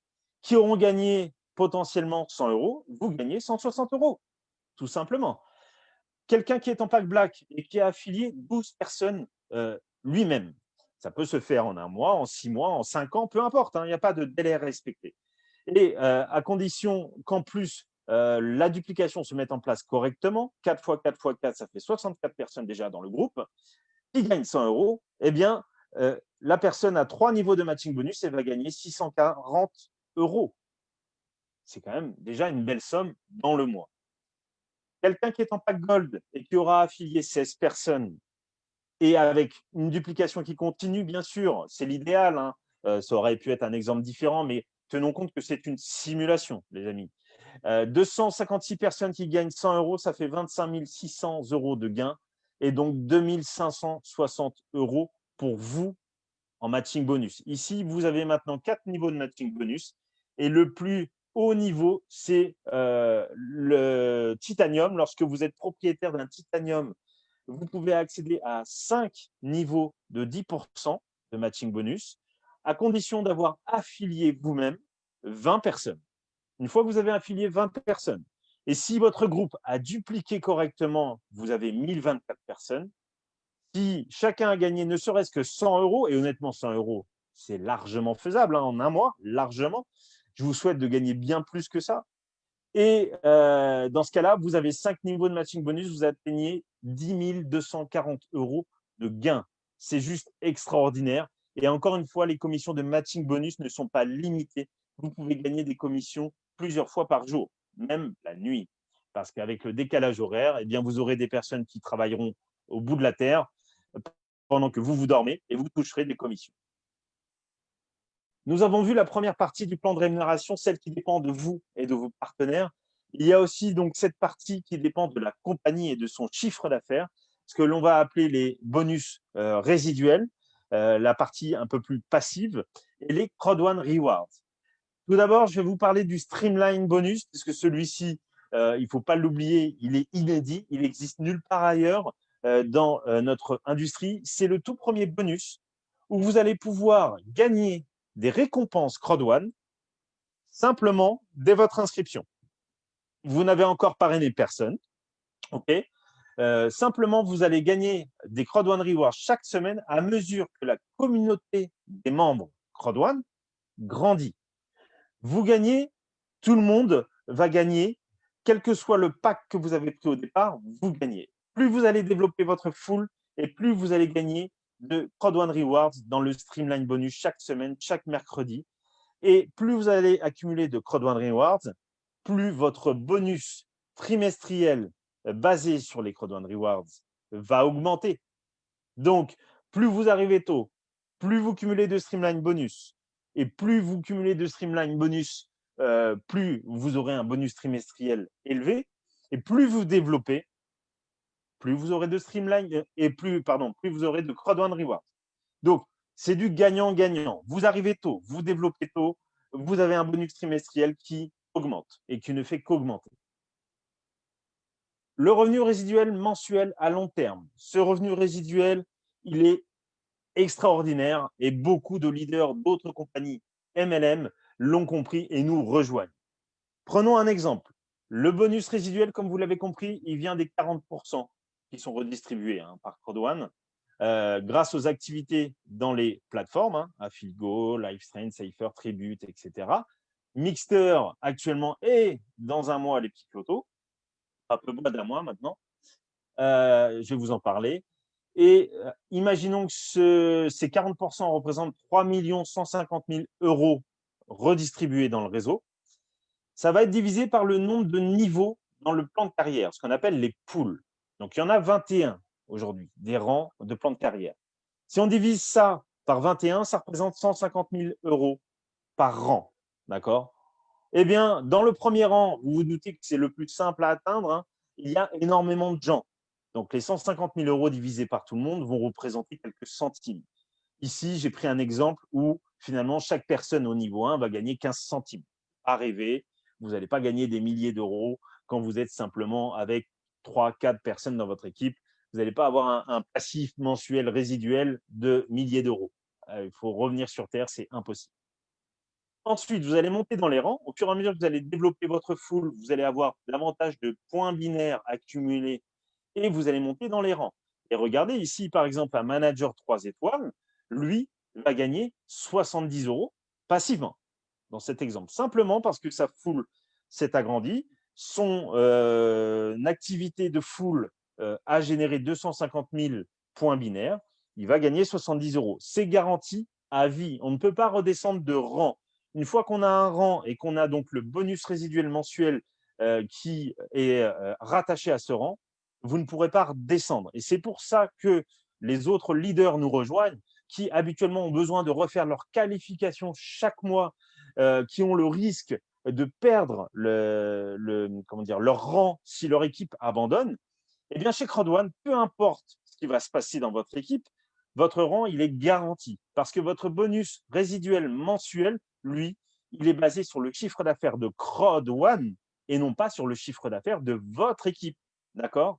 qui auront gagné potentiellement 100 euros. Vous gagnez 160 euros, tout simplement. Quelqu'un qui est en pack black et qui a affilié 12 personnes lui-même, ça peut se faire en 1 mois, en 6 mois, en 5 ans, peu importe, il n'y a pas de délai respecté. Et à condition qu'en plus, la duplication se mette en place correctement, 4 x 4 x 4, ça fait 64 personnes déjà dans le groupe, qui gagnent 100 euros, eh bien, la personne a 3 niveaux de matching bonus et va gagner 640 euros. C'est quand même déjà une belle somme dans le mois. Quelqu'un qui est en pack gold et qui aura affilié 16 personnes et avec une duplication qui continue, bien sûr, c'est l'idéal, ça aurait pu être un exemple différent, mais tenons compte que c'est une simulation, les amis. 256 personnes qui gagnent 100 euros, ça fait 25 600 euros de gain et donc 2 560 euros pour vous en matching bonus. Ici, vous avez maintenant 4 niveaux de matching bonus et le plus haut niveau, c'est le titanium. Lorsque vous êtes propriétaire d'un titanium, vous pouvez accéder à 5 niveaux de 10% de matching bonus à condition d'avoir affilié vous-même 20 personnes. Une fois que vous avez affilié 20 personnes, et si votre groupe a dupliqué correctement, vous avez 1024 personnes. Si chacun a gagné ne serait-ce que 100 euros, et honnêtement, 100 euros, c'est largement faisable en un mois, largement. Je vous souhaite de gagner bien plus que ça. Et dans ce cas-là, vous avez 5 niveaux de matching bonus, vous atteignez 10 240 euros de gain. C'est juste extraordinaire. Et encore une fois, les commissions de matching bonus ne sont pas limitées. Vous pouvez gagner des commissions plusieurs fois par jour, même la nuit. Parce qu'avec le décalage horaire, eh bien, vous aurez des personnes qui travailleront au bout de la terre pendant que vous dormez et vous toucherez des commissions. Nous avons vu la première partie du plan de rémunération, celle qui dépend de vous et de vos partenaires. Il y a aussi donc cette partie qui dépend de la compagnie et de son chiffre d'affaires, ce que l'on va appeler les bonus résiduels, la partie un peu plus passive, et les Crowd One Rewards. Tout d'abord, je vais vous parler du Streamline Bonus, puisque celui-ci, il ne faut pas l'oublier, il est inédit, il existe nulle part ailleurs dans notre industrie. C'est le tout premier bonus où vous allez pouvoir gagner des récompenses Crowd One simplement dès votre inscription. Vous n'avez encore parrainé personne. Okay, simplement, vous allez gagner des Crowd One Rewards chaque semaine à mesure que la communauté des membres Crowd One grandit. Vous gagnez, tout le monde va gagner, quel que soit le pack que vous avez pris au départ, vous gagnez. Plus vous allez développer votre full et plus vous allez gagner de Crowd One Rewards dans le Streamline Bonus chaque semaine, chaque mercredi. Et plus vous allez accumuler de Crowd One Rewards, plus votre bonus trimestriel basé sur les Crowd One Rewards va augmenter. Donc, plus vous arrivez tôt, plus vous cumulez de Streamline Bonus, et plus vous cumulez de Streamline Bonus, plus vous aurez un bonus trimestriel élevé, et plus vous développez, plus vous aurez de Streamline et plus vous aurez de Crowd One Rewards. Donc, c'est du gagnant-gagnant. Vous arrivez tôt, vous développez tôt, vous avez un bonus trimestriel qui augmente et qui ne fait qu'augmenter. Le revenu résiduel mensuel à long terme. Ce revenu résiduel, il est extraordinaire et beaucoup de leaders d'autres compagnies MLM l'ont compris et nous rejoignent. Prenons un exemple. Le bonus résiduel, comme vous l'avez compris, il vient des 40% qui sont redistribués par Crowd One grâce aux activités dans les plateformes, Affiligo, Livestrain, Safer, Tribute, etc. Mixter actuellement est dans un mois les petits lotos, un peu moins d'un mois maintenant. Je vais vous en parler. Et imaginons que ces 40% représentent 3 150 000 euros redistribués dans le réseau. Ça va être divisé par le nombre de niveaux dans le plan de carrière, ce qu'on appelle les pools. Donc, il y en a 21 aujourd'hui, des rangs de plan de carrière. Si on divise ça par 21, ça représente 150 000 euros par rang. D'accord? Eh bien, dans le premier rang, vous vous doutez que c'est le plus simple à atteindre, il y a énormément de gens. Donc, les 150 000 euros divisés par tout le monde vont représenter quelques centimes. Ici, j'ai pris un exemple où finalement, chaque personne au niveau 1 va gagner 15 centimes. Pas rêver, vous n'allez pas gagner des milliers d'euros quand vous êtes simplement avec 3-4 personnes dans votre équipe. Vous n'allez pas avoir un passif mensuel résiduel de milliers d'euros. Il faut revenir sur Terre, c'est impossible. Ensuite, vous allez monter dans les rangs. Au fur et à mesure que vous allez développer votre full, vous allez avoir davantage de points binaires accumulés et vous allez monter dans les rangs. Et regardez ici, par exemple, un manager 3 étoiles, lui, va gagner 70 euros passivement dans cet exemple. Simplement parce que sa full s'est agrandie, son activité de full a généré 250 000 points binaires, il va gagner 70 euros. C'est garanti à vie. On ne peut pas redescendre de rang. Une fois qu'on a un rang et qu'on a donc le bonus résiduel mensuel qui est rattaché à ce rang, vous ne pourrez pas redescendre. Et c'est pour ça que les autres leaders nous rejoignent, qui habituellement ont besoin de refaire leur qualification chaque mois qui ont le risque de perdre comment dire, leur rang si leur équipe abandonne, eh bien, chez CrowdOne, peu importe ce qui va se passer dans votre équipe, votre rang, il est garanti parce que votre bonus résiduel mensuel, lui, il est basé sur le chiffre d'affaires de CrowdOne et non pas sur le chiffre d'affaires de votre équipe. D'accord?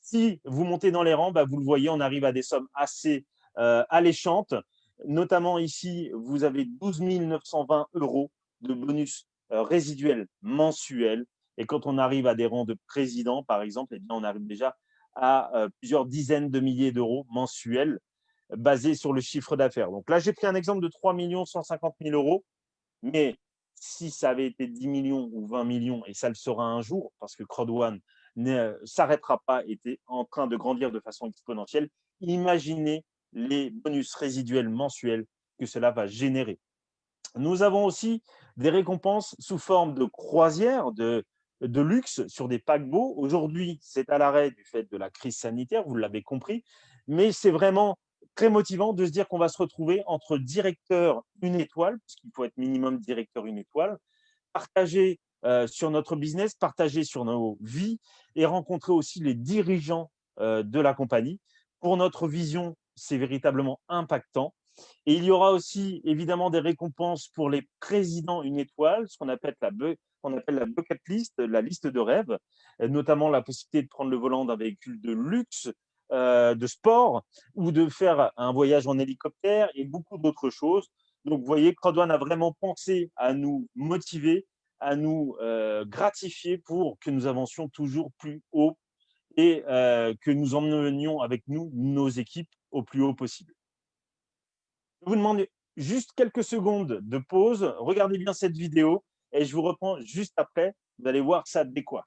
Si vous montez dans les rangs, bah, vous le voyez, on arrive à des sommes assez alléchantes. Notamment ici, vous avez 12 920 € de bonus résiduel mensuel. Et quand on arrive à des rangs de président, par exemple, eh bien, on arrive déjà à plusieurs dizaines de milliers d'euros mensuels basés sur le chiffre d'affaires. Donc là, j'ai pris un exemple de 3 150 000 €. Mais si ça avait été 10 millions ou 20 millions, et ça le sera un jour, parce que CrowdOne ne s'arrêtera pas, était en train de grandir de façon exponentielle, imaginez les bonus résiduels mensuels que cela va générer. Nous avons aussi des récompenses sous forme de croisières, de luxe sur des paquebots. Aujourd'hui, c'est à l'arrêt du fait de la crise sanitaire, vous l'avez compris, mais c'est vraiment très motivant de se dire qu'on va se retrouver entre directeurs une étoile, parce qu'il faut être minimum directeur une étoile, partager sur notre business, partager sur nos vies et rencontrer aussi les dirigeants de la compagnie. Pour notre vision, c'est véritablement impactant. Et il y aura aussi évidemment des récompenses pour les présidents une étoile, ce qu'on appelle la bucket list, la liste de rêves, notamment la possibilité de prendre le volant d'un véhicule de luxe, de sport, ou de faire un voyage en hélicoptère et beaucoup d'autres choses. Donc, vous voyez, CrowdOne a vraiment pensé à nous motiver, à nous gratifier pour que nous avancions toujours plus haut et que nous emmenions avec nous nos équipes au plus haut possible. Je vous demande juste quelques secondes de pause. Regardez bien cette vidéo et je vous reprends juste après. Vous allez voir que ça décoiffe.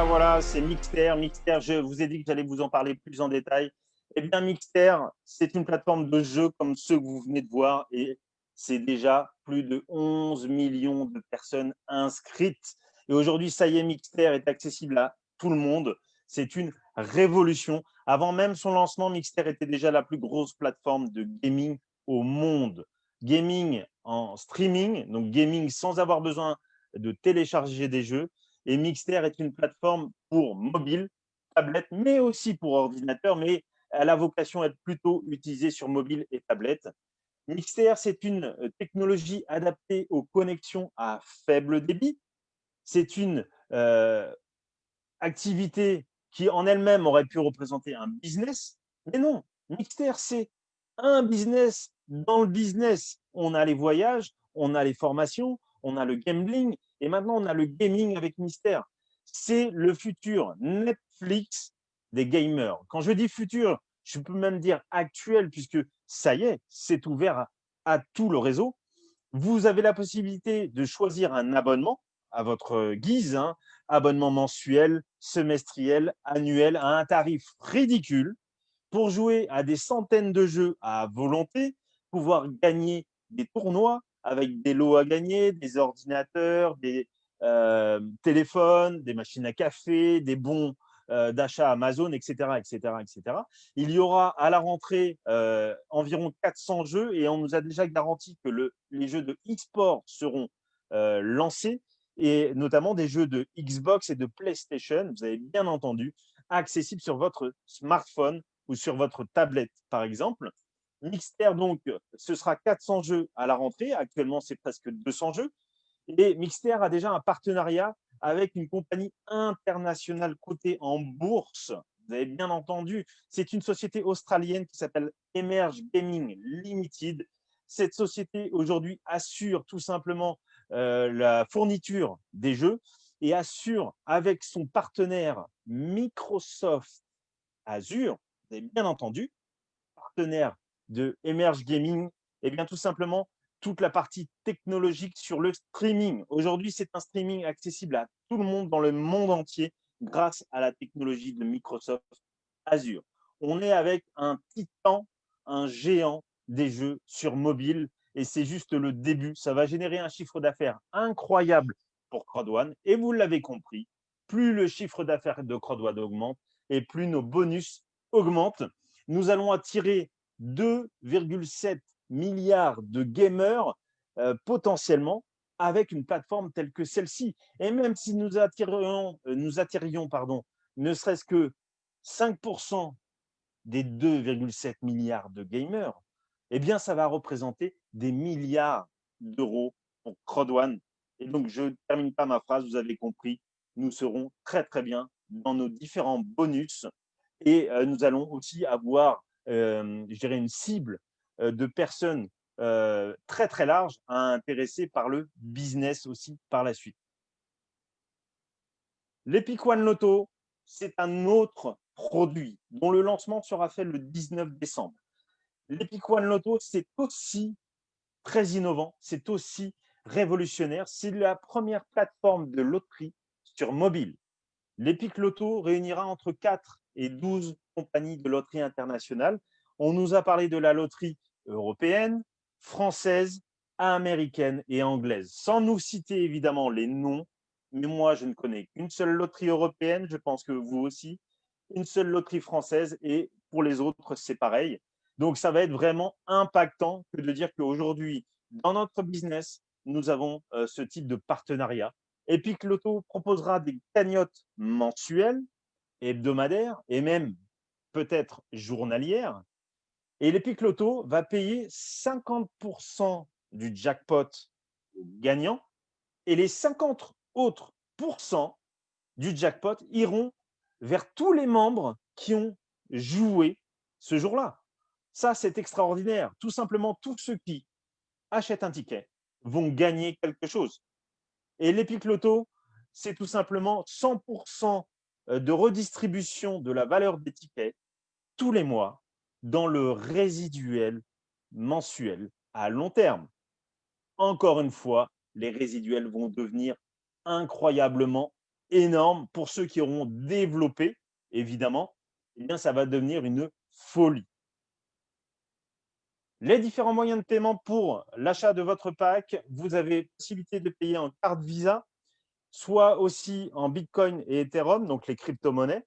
Voilà, c'est Mixter. Mixter, je vous ai dit que j'allais vous en parler plus en détail. Eh bien, Mixter, c'est une plateforme de jeux comme ceux que vous venez de voir et c'est déjà plus de 11 millions de personnes inscrites. Et aujourd'hui, ça y est, Mixter est accessible à tout le monde. C'est une révolution. Avant même son lancement, Mixter était déjà la plus grosse plateforme de gaming au monde. Gaming en streaming, donc gaming sans avoir besoin de télécharger des jeux. Et Mixter est une plateforme pour mobile, tablette, mais aussi pour ordinateur, mais elle a vocation à être plutôt utilisée sur mobile et tablette. Mixter, c'est une technologie adaptée aux connexions à faible débit. C'est une activité qui en elle-même aurait pu représenter un business, mais non, Mixter, c'est un business dans le business. On a les voyages, on a les formations, on a le gambling et maintenant on a le gaming avec Mixter. C'est le futur Netflix des gamers. Quand je dis futur, je peux même dire actuel puisque ça y est, c'est ouvert à tout le réseau. Vous avez la possibilité de choisir un abonnement à votre guise, hein, abonnement mensuel, semestriel, annuel, à un tarif ridicule pour jouer à des centaines de jeux à volonté, pouvoir gagner des tournois avec des lots à gagner, des ordinateurs, des téléphones, des machines à café, des bons d'achat Amazon, etc., etc., etc. Il y aura à la rentrée environ 400 jeux et on nous a déjà garanti que les jeux de e-sport seront lancés et notamment des jeux de Xbox et de PlayStation, vous avez bien entendu, accessibles sur votre smartphone ou sur votre tablette, par exemple. Mixter, donc, ce sera 400 jeux à la rentrée. Actuellement, c'est presque 200 jeux. Et Mixter a déjà un partenariat avec une compagnie internationale cotée en bourse. Vous avez bien entendu, c'est une société australienne qui s'appelle Emerge Gaming Limited. Cette société, aujourd'hui, assure tout simplement la fourniture des jeux et assure avec son partenaire Microsoft Azure, vous avez bien entendu, partenaire de Emerge Gaming, et bien tout simplement toute la partie technologique sur le streaming. Aujourd'hui, c'est un streaming accessible à tout le monde dans le monde entier grâce à la technologie de Microsoft Azure. On est avec un titan, un géant des jeux sur mobile et c'est juste le début. Ça va générer un chiffre d'affaires incroyable pour Crowd1 et vous l'avez compris, plus le chiffre d'affaires de Crowd1 augmente et plus nos bonus augmentent. Nous allons attirer 2,7 milliards de gamers potentiellement avec une plateforme telle que celle-ci. Et même si nous attirions ne serait-ce que 5% des 2,7 milliards de gamers, eh bien, ça va représenter des milliards d'euros pour Crowd1. Et donc, je ne termine pas ma phrase, vous avez compris, nous serons très, très bien dans nos différents bonus et nous allons aussi avoir, je dirais, une cible de personnes très, très large à intéresser par le business aussi par la suite. L'Epic One Lotto, c'est un autre produit dont le lancement sera fait le 19 décembre. L'Epic One Lotto, c'est aussi très innovant, c'est aussi révolutionnaire. C'est la première plateforme de loterie sur mobile. L'Epic Lotto réunira entre 4 et 12 compagnies de loterie internationales. On nous a parlé de la loterie européenne, française, américaine et anglaise, sans nous citer évidemment les noms. Mais moi, je ne connais qu'une seule loterie européenne, je pense que vous aussi, une seule loterie française et pour les autres, c'est pareil. Donc, ça va être vraiment impactant que de dire qu'aujourd'hui, dans notre business, nous avons ce type de partenariat. Epic Lotto proposera des cagnottes mensuelles, hebdomadaires et même peut-être journalières. Et l'Epic Lotto va payer 50% du jackpot gagnant et les 50 autres pourcents du jackpot iront vers tous les membres qui ont joué ce jour-là. Ça, c'est extraordinaire. Tout simplement, tous ceux qui achètent un ticket vont gagner quelque chose. Et l'Epic Lotto, c'est tout simplement 100% de redistribution de la valeur des tickets tous les mois dans le résiduel mensuel à long terme. Encore une fois, les résiduels vont devenir incroyablement énormes pour ceux qui auront développé, évidemment, eh bien, ça va devenir une folie. Les différents moyens de paiement pour l'achat de votre pack, vous avez possibilité de payer en carte Visa, soit aussi en Bitcoin et Ethereum, donc les crypto-monnaies,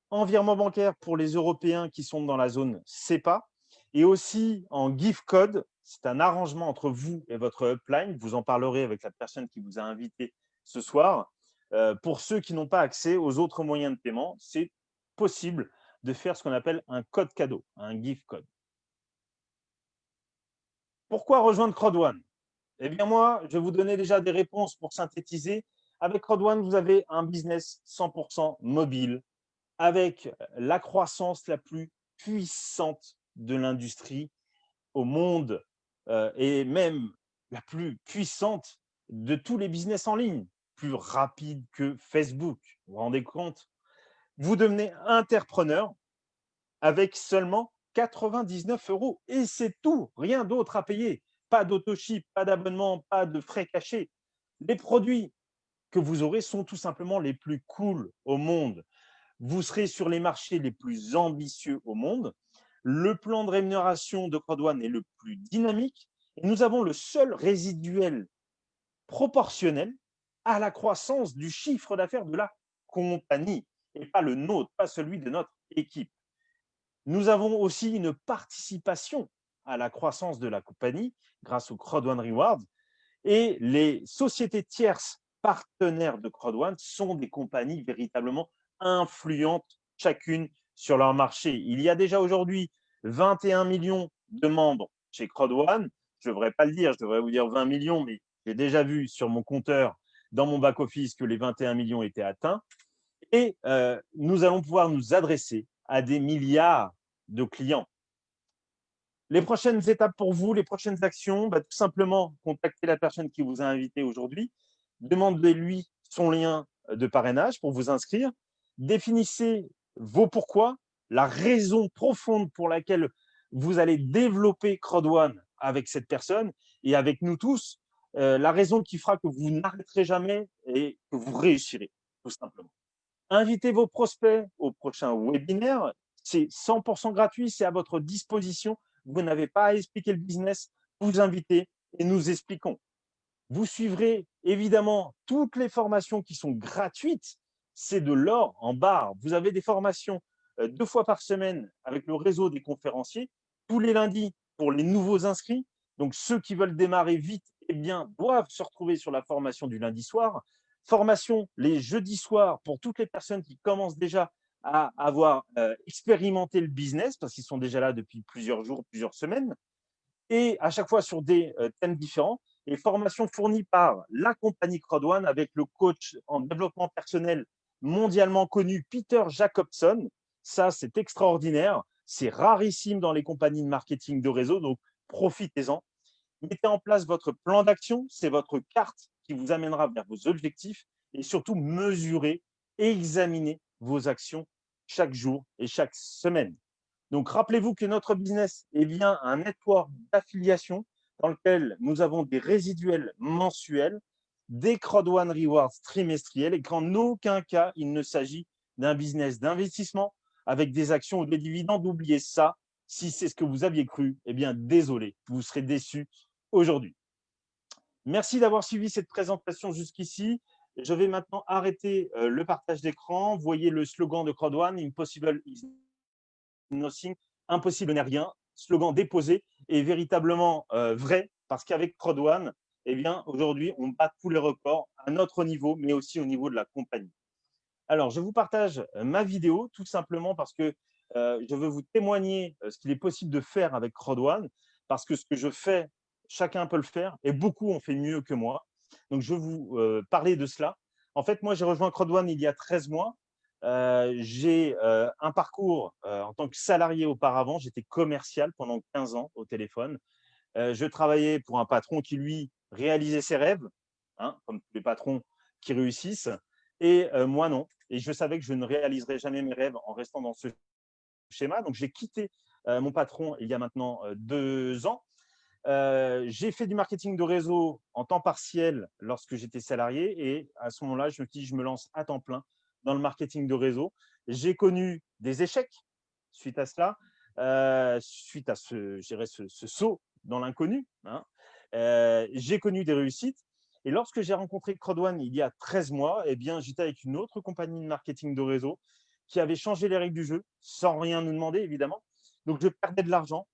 en virement bancaire pour les Européens qui sont dans la zone CEPA, et aussi en gift code. C'est un arrangement entre vous et votre upline. Vous en parlerez avec la personne qui vous a invité ce soir. Pour ceux qui n'ont pas accès aux autres moyens de paiement, c'est possible de faire ce qu'on appelle un code cadeau, un gift code. Pourquoi rejoindre Crowd1? Eh bien, moi, je vais vous donner déjà des réponses pour synthétiser. Avec Crowd1, vous avez un business 100% mobile avec la croissance la plus puissante de l'industrie au monde et même la plus puissante de tous les business en ligne, plus rapide que Facebook. Vous vous rendez compte? Vous devenez entrepreneur avec seulement 99 € et c'est tout, rien d'autre à payer. Pas d'autoship, pas d'abonnement, pas de frais cachés. Les produits que vous aurez sont tout simplement les plus cool au monde. Vous serez sur les marchés les plus ambitieux au monde. Le plan de rémunération de Crowd1 est le plus dynamique et nous avons le seul résiduel proportionnel à la croissance du chiffre d'affaires de la compagnie et pas le nôtre, pas celui de notre équipe. Nous avons aussi une participation à la croissance de la compagnie grâce au Crowd1 Rewards et les sociétés tierces partenaires de Crowd1 sont des compagnies véritablement influentes chacune sur leur marché. Il y a déjà aujourd'hui 21 millions de membres chez Crowd1. Je ne devrais pas le dire, je devrais vous dire 20 millions, mais j'ai déjà vu sur mon compteur dans mon back-office que les 21 millions étaient atteints. Et nous allons pouvoir nous adresser à des milliards de clients. Les prochaines étapes pour vous, les prochaines actions, tout simplement contacter la personne qui vous a invité aujourd'hui, demandez-lui son lien de parrainage pour vous inscrire, définissez vos pourquoi, la raison profonde pour laquelle vous allez développer Crowd1 avec cette personne et avec nous tous, la raison qui fera que vous n'arrêterez jamais et que vous réussirez, tout simplement. Invitez vos prospects au prochain webinaire. C'est 100% gratuit, c'est à votre disposition. Vous n'avez pas à expliquer le business. Vous invitez et nous expliquons. Vous suivrez évidemment toutes les formations qui sont gratuites. C'est de l'or en barre. Vous avez des formations 2 fois par semaine avec le réseau des conférenciers, tous les lundis pour les nouveaux inscrits. Donc, ceux qui veulent démarrer vite, eh bien, doivent se retrouver sur la formation du lundi soir. Formation les jeudis soirs pour toutes les personnes qui commencent déjà à avoir expérimenté le business parce qu'ils sont déjà là depuis plusieurs jours, plusieurs semaines. Et à chaque fois sur des thèmes différents. Et formation fournie par la compagnie Crowd1 avec le coach en développement personnel mondialement connu Peter Jacobson. Ça, c'est extraordinaire. C'est rarissime dans les compagnies de marketing de réseau, donc profitez-en. Mettez en place votre plan d'action. C'est votre carte qui vous amènera vers vos objectifs et surtout mesurez et examinez vos actions chaque jour et chaque semaine. Donc, rappelez-vous que notre business est bien un network d'affiliation dans lequel nous avons des résiduels mensuels, des Crowd1 Rewards trimestriels et qu'en aucun cas, il ne s'agit d'un business d'investissement avec des actions ou des dividendes. Oubliez ça. Si c'est ce que vous aviez cru, eh bien, désolé, vous serez déçus aujourd'hui. Merci d'avoir suivi cette présentation jusqu'ici. Je vais maintenant arrêter le partage d'écran. Vous voyez le slogan de Crowd1, Impossible is nothing, impossible n'est rien. Slogan déposé et véritablement vrai parce qu'avec Crowd1, eh bien, aujourd'hui, on bat tous les records à notre niveau, mais aussi au niveau de la compagnie. Alors, je vous partage ma vidéo tout simplement parce que je veux vous témoigner ce qu'il est possible de faire avec Crowd1 parce que ce que je fais, chacun peut le faire et beaucoup ont fait mieux que moi. Donc, je vais vous parler de cela. En fait, moi, j'ai rejoint Crowd1 il y a 13 mois. J'ai un parcours en tant que salarié auparavant. J'étais commercial pendant 15 ans au téléphone. Je travaillais pour un patron qui, lui, réalisait ses rêves, hein, comme tous les patrons qui réussissent. Et moi, non. Et je savais que je ne réaliserais jamais mes rêves en restant dans ce schéma. Donc, j'ai quitté mon patron il y a maintenant 2 ans. J'ai fait du marketing de réseau en temps partiel lorsque j'étais salarié. Et à ce moment-là, je me dis, je me lance à temps plein dans le marketing de réseau. J'ai connu des échecs suite à cela, suite à ce saut dans l'inconnu. Hein. J'ai connu des réussites. Et lorsque j'ai rencontré Crowd1 il y a 13 mois, eh bien, j'étais avec une autre compagnie de marketing de réseau qui avait changé les règles du jeu, sans rien nous demander, évidemment. Donc, je perdais de l'argent.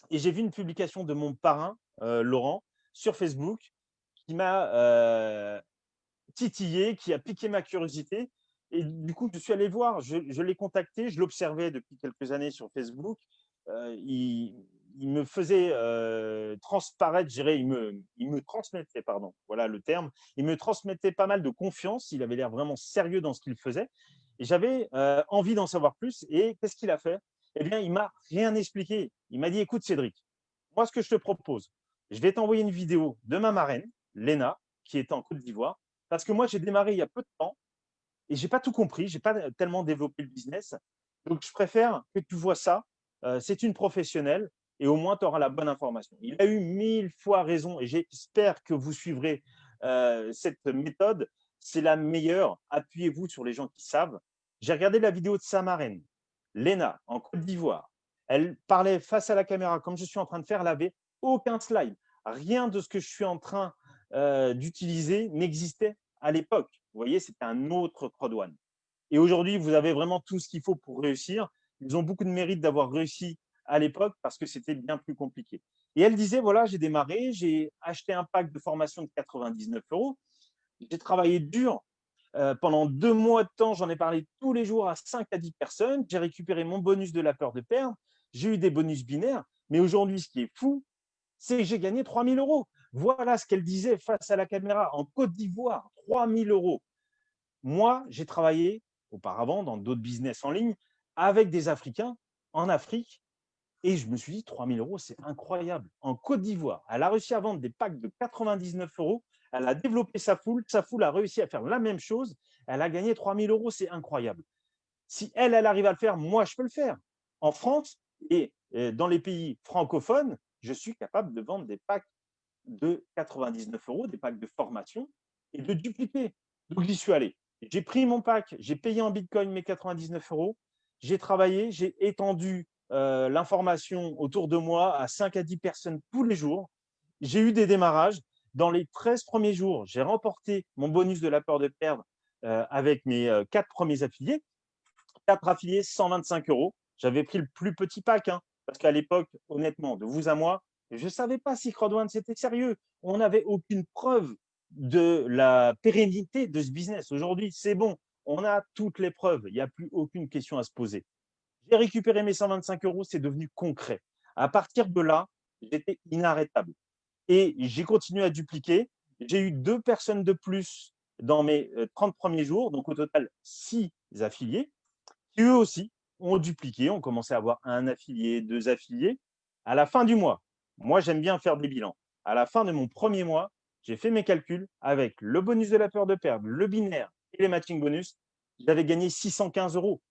Et j'ai vu une publication de mon parrain, Laurent, sur Facebook, qui m'a titillé, qui a piqué ma curiosité. Et du coup, je suis allé le voir, je l'ai contacté, je l'observais depuis quelques années sur Facebook. Il me faisait transparaître, je dirais, il me transmettait, pardon, voilà le terme, il me transmettait pas mal de confiance, il avait l'air vraiment sérieux dans ce qu'il faisait. Et j'avais envie d'en savoir plus. Et qu'est-ce qu'il a fait? Eh bien, il m'a rien expliqué. Il m'a dit, écoute Cédric, moi ce que je te propose, je vais t'envoyer une vidéo de ma marraine, Léna, qui est en Côte d'Ivoire, parce que moi j'ai démarré il y a peu de temps et j'ai pas tout compris, j'ai pas tellement développé le business. Donc je préfère que tu vois ça. C'est une professionnelle et au moins tu auras la bonne information. Il a eu 1000 fois raison et j'espère que vous suivrez cette méthode. C'est la meilleure. Appuyez-vous sur les gens qui savent. J'ai regardé la vidéo de sa marraine, Léna, en Côte d'Ivoire. Elle parlait face à la caméra comme je suis en train de faire. Elle n'avait aucun slide. Rien de ce que je suis en train d'utiliser n'existait à l'époque. Vous voyez, c'était un autre Crowd1. Et aujourd'hui, vous avez vraiment tout ce qu'il faut pour réussir. Ils ont beaucoup de mérite d'avoir réussi à l'époque parce que c'était bien plus compliqué. Et elle disait, voilà, j'ai démarré, j'ai acheté un pack de formation de 99 €. J'ai travaillé dur pendant 2 mois de temps. J'en ai parlé tous les jours à 5 à 10 personnes. J'ai récupéré mon bonus de la peur de perdre. J'ai eu des bonus binaires. Mais aujourd'hui, ce qui est fou, c'est que j'ai gagné 3 000 €. Voilà ce qu'elle disait face à la caméra en Côte d'Ivoire, 3 000 €. Moi, j'ai travaillé auparavant dans d'autres business en ligne avec des Africains en Afrique et je me suis dit 3 000 €, c'est incroyable. En Côte d'Ivoire, elle a réussi à vendre des packs de 99 €. Elle a développé sa foule a réussi à faire la même chose. Elle a gagné 3 000 €, c'est incroyable. Si elle arrive à le faire, moi, je peux le faire. En France et dans les pays francophones, je suis capable de vendre des packs de 99 €, des packs de formation et de dupliquer. Donc, j'y suis allé. J'ai pris mon pack, j'ai payé en Bitcoin mes 99 €, j'ai travaillé, j'ai étendu l'information autour de moi à 5 à 10 personnes tous les jours. J'ai eu des démarrages. Dans les 13 premiers jours, j'ai remporté mon bonus de la peur de perdre avec mes 4 premiers affiliés. 4 affiliés, 125 €. J'avais pris le plus petit pack, hein, parce qu'à l'époque, honnêtement, de vous à moi, je ne savais pas si CrowdOne, c'était sérieux. On n'avait aucune preuve de la pérennité de ce business. Aujourd'hui, c'est bon. On a toutes les preuves. Il n'y a plus aucune question à se poser. J'ai récupéré mes 125 €, c'est devenu concret. À partir de là, j'étais inarrêtable. Et j'ai continué à dupliquer. J'ai eu 2 personnes de plus dans mes 30 premiers jours, donc au total 6 affiliés, qui eux aussi ont dupliqué, ont commencé à avoir un affilié, 2 affiliés. À la fin du mois, moi j'aime bien faire des bilans. À la fin de mon premier mois, j'ai fait mes calculs avec le bonus de la peur de perdre, le binaire et les matching bonus. J'avais gagné 615 €.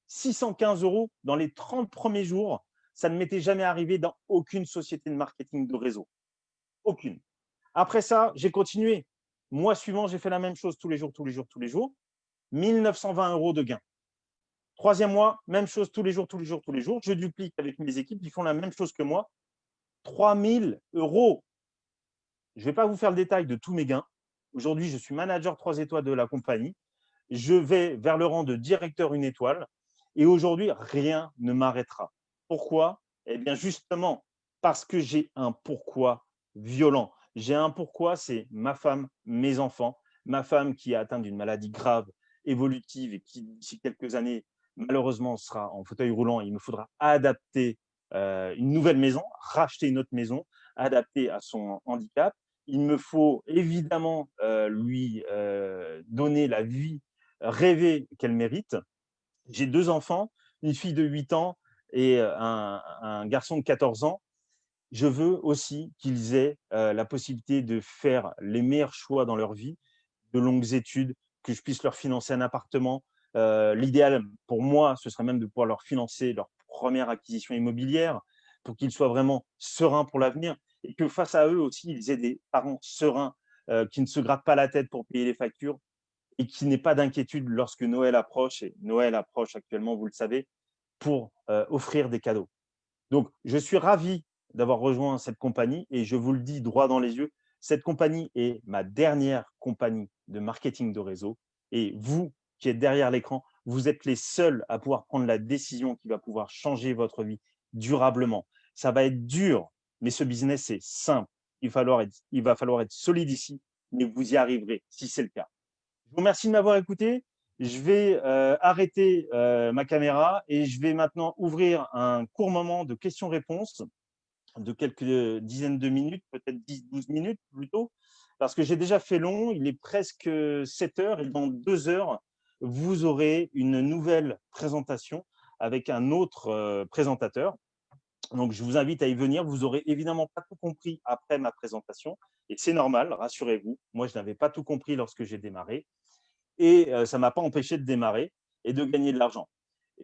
615 € dans les 30 premiers jours, ça ne m'était jamais arrivé dans aucune société de marketing de réseau. Aucune. Après ça, j'ai continué. Mois suivant, j'ai fait la même chose tous les jours, tous les jours, tous les jours. 1 920 € de gains. Troisième mois, même chose tous les jours, tous les jours, tous les jours. Je duplique avec mes équipes qui font la même chose que moi. 3 000 €. Je ne vais pas vous faire le détail de tous mes gains. Aujourd'hui, je suis manager 3 étoiles de la compagnie. Je vais vers le rang de directeur 1 étoile. Et aujourd'hui, rien ne m'arrêtera. Pourquoi? Eh bien, justement, parce que j'ai un pourquoi violent. J'ai un pourquoi, c'est ma femme, mes enfants. Ma femme qui est atteinte d'une maladie grave, évolutive et qui, d'ici quelques années, malheureusement, sera en fauteuil roulant. Il me faudra adapter une nouvelle maison, racheter une autre maison, adaptée à son handicap. Il me faut évidemment lui donner la vie rêvée qu'elle mérite. J'ai 2 enfants, une fille de 8 ans et un garçon de 14 ans. Je veux aussi qu'ils aient la possibilité de faire les meilleurs choix dans leur vie, de longues études, que je puisse leur financer un appartement. L'idéal pour moi, ce serait même de pouvoir leur financer leur première acquisition immobilière pour qu'ils soient vraiment sereins pour l'avenir et que face à eux aussi, ils aient des parents sereins qui ne se grattent pas la tête pour payer les factures et qui n'aient pas d'inquiétude lorsque Noël approche. Et Noël approche actuellement, vous le savez, pour offrir des cadeaux. Donc, je suis ravi d'avoir rejoint cette compagnie et je vous le dis droit dans les yeux, cette compagnie est ma dernière compagnie de marketing de réseau. Et vous qui êtes derrière l'écran, vous êtes les seuls à pouvoir prendre la décision qui va pouvoir changer votre vie durablement. Ça va être dur, mais ce business est simple. Il va falloir être solide ici, mais vous y arriverez si c'est le cas. Je vous remercie de m'avoir écouté. Je vais arrêter ma caméra et je vais maintenant ouvrir un court moment de questions-réponses de quelques dizaines de minutes, peut-être 10-12 minutes plutôt, parce que j'ai déjà fait long, il est presque 7 heures et dans 2 heures, vous aurez une nouvelle présentation avec un autre présentateur. Donc, je vous invite à y venir. Vous n'aurez évidemment pas tout compris après ma présentation et c'est normal, rassurez-vous. Moi, je n'avais pas tout compris lorsque j'ai démarré et ça ne m'a pas empêché de démarrer et de gagner de l'argent.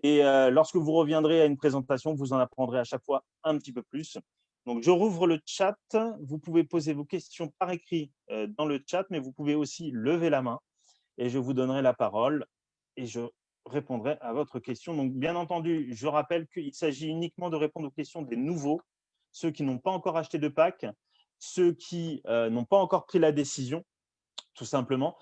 Et lorsque vous reviendrez à une présentation, vous en apprendrez à chaque fois un petit peu plus. Donc, je rouvre le chat. Vous pouvez poser vos questions par écrit dans le chat, mais vous pouvez aussi lever la main et je vous donnerai la parole et je répondrai à votre question. Donc, bien entendu, je rappelle qu'il s'agit uniquement de répondre aux questions des nouveaux, ceux qui n'ont pas encore acheté de pack, ceux qui n'ont pas encore pris la décision, tout simplement.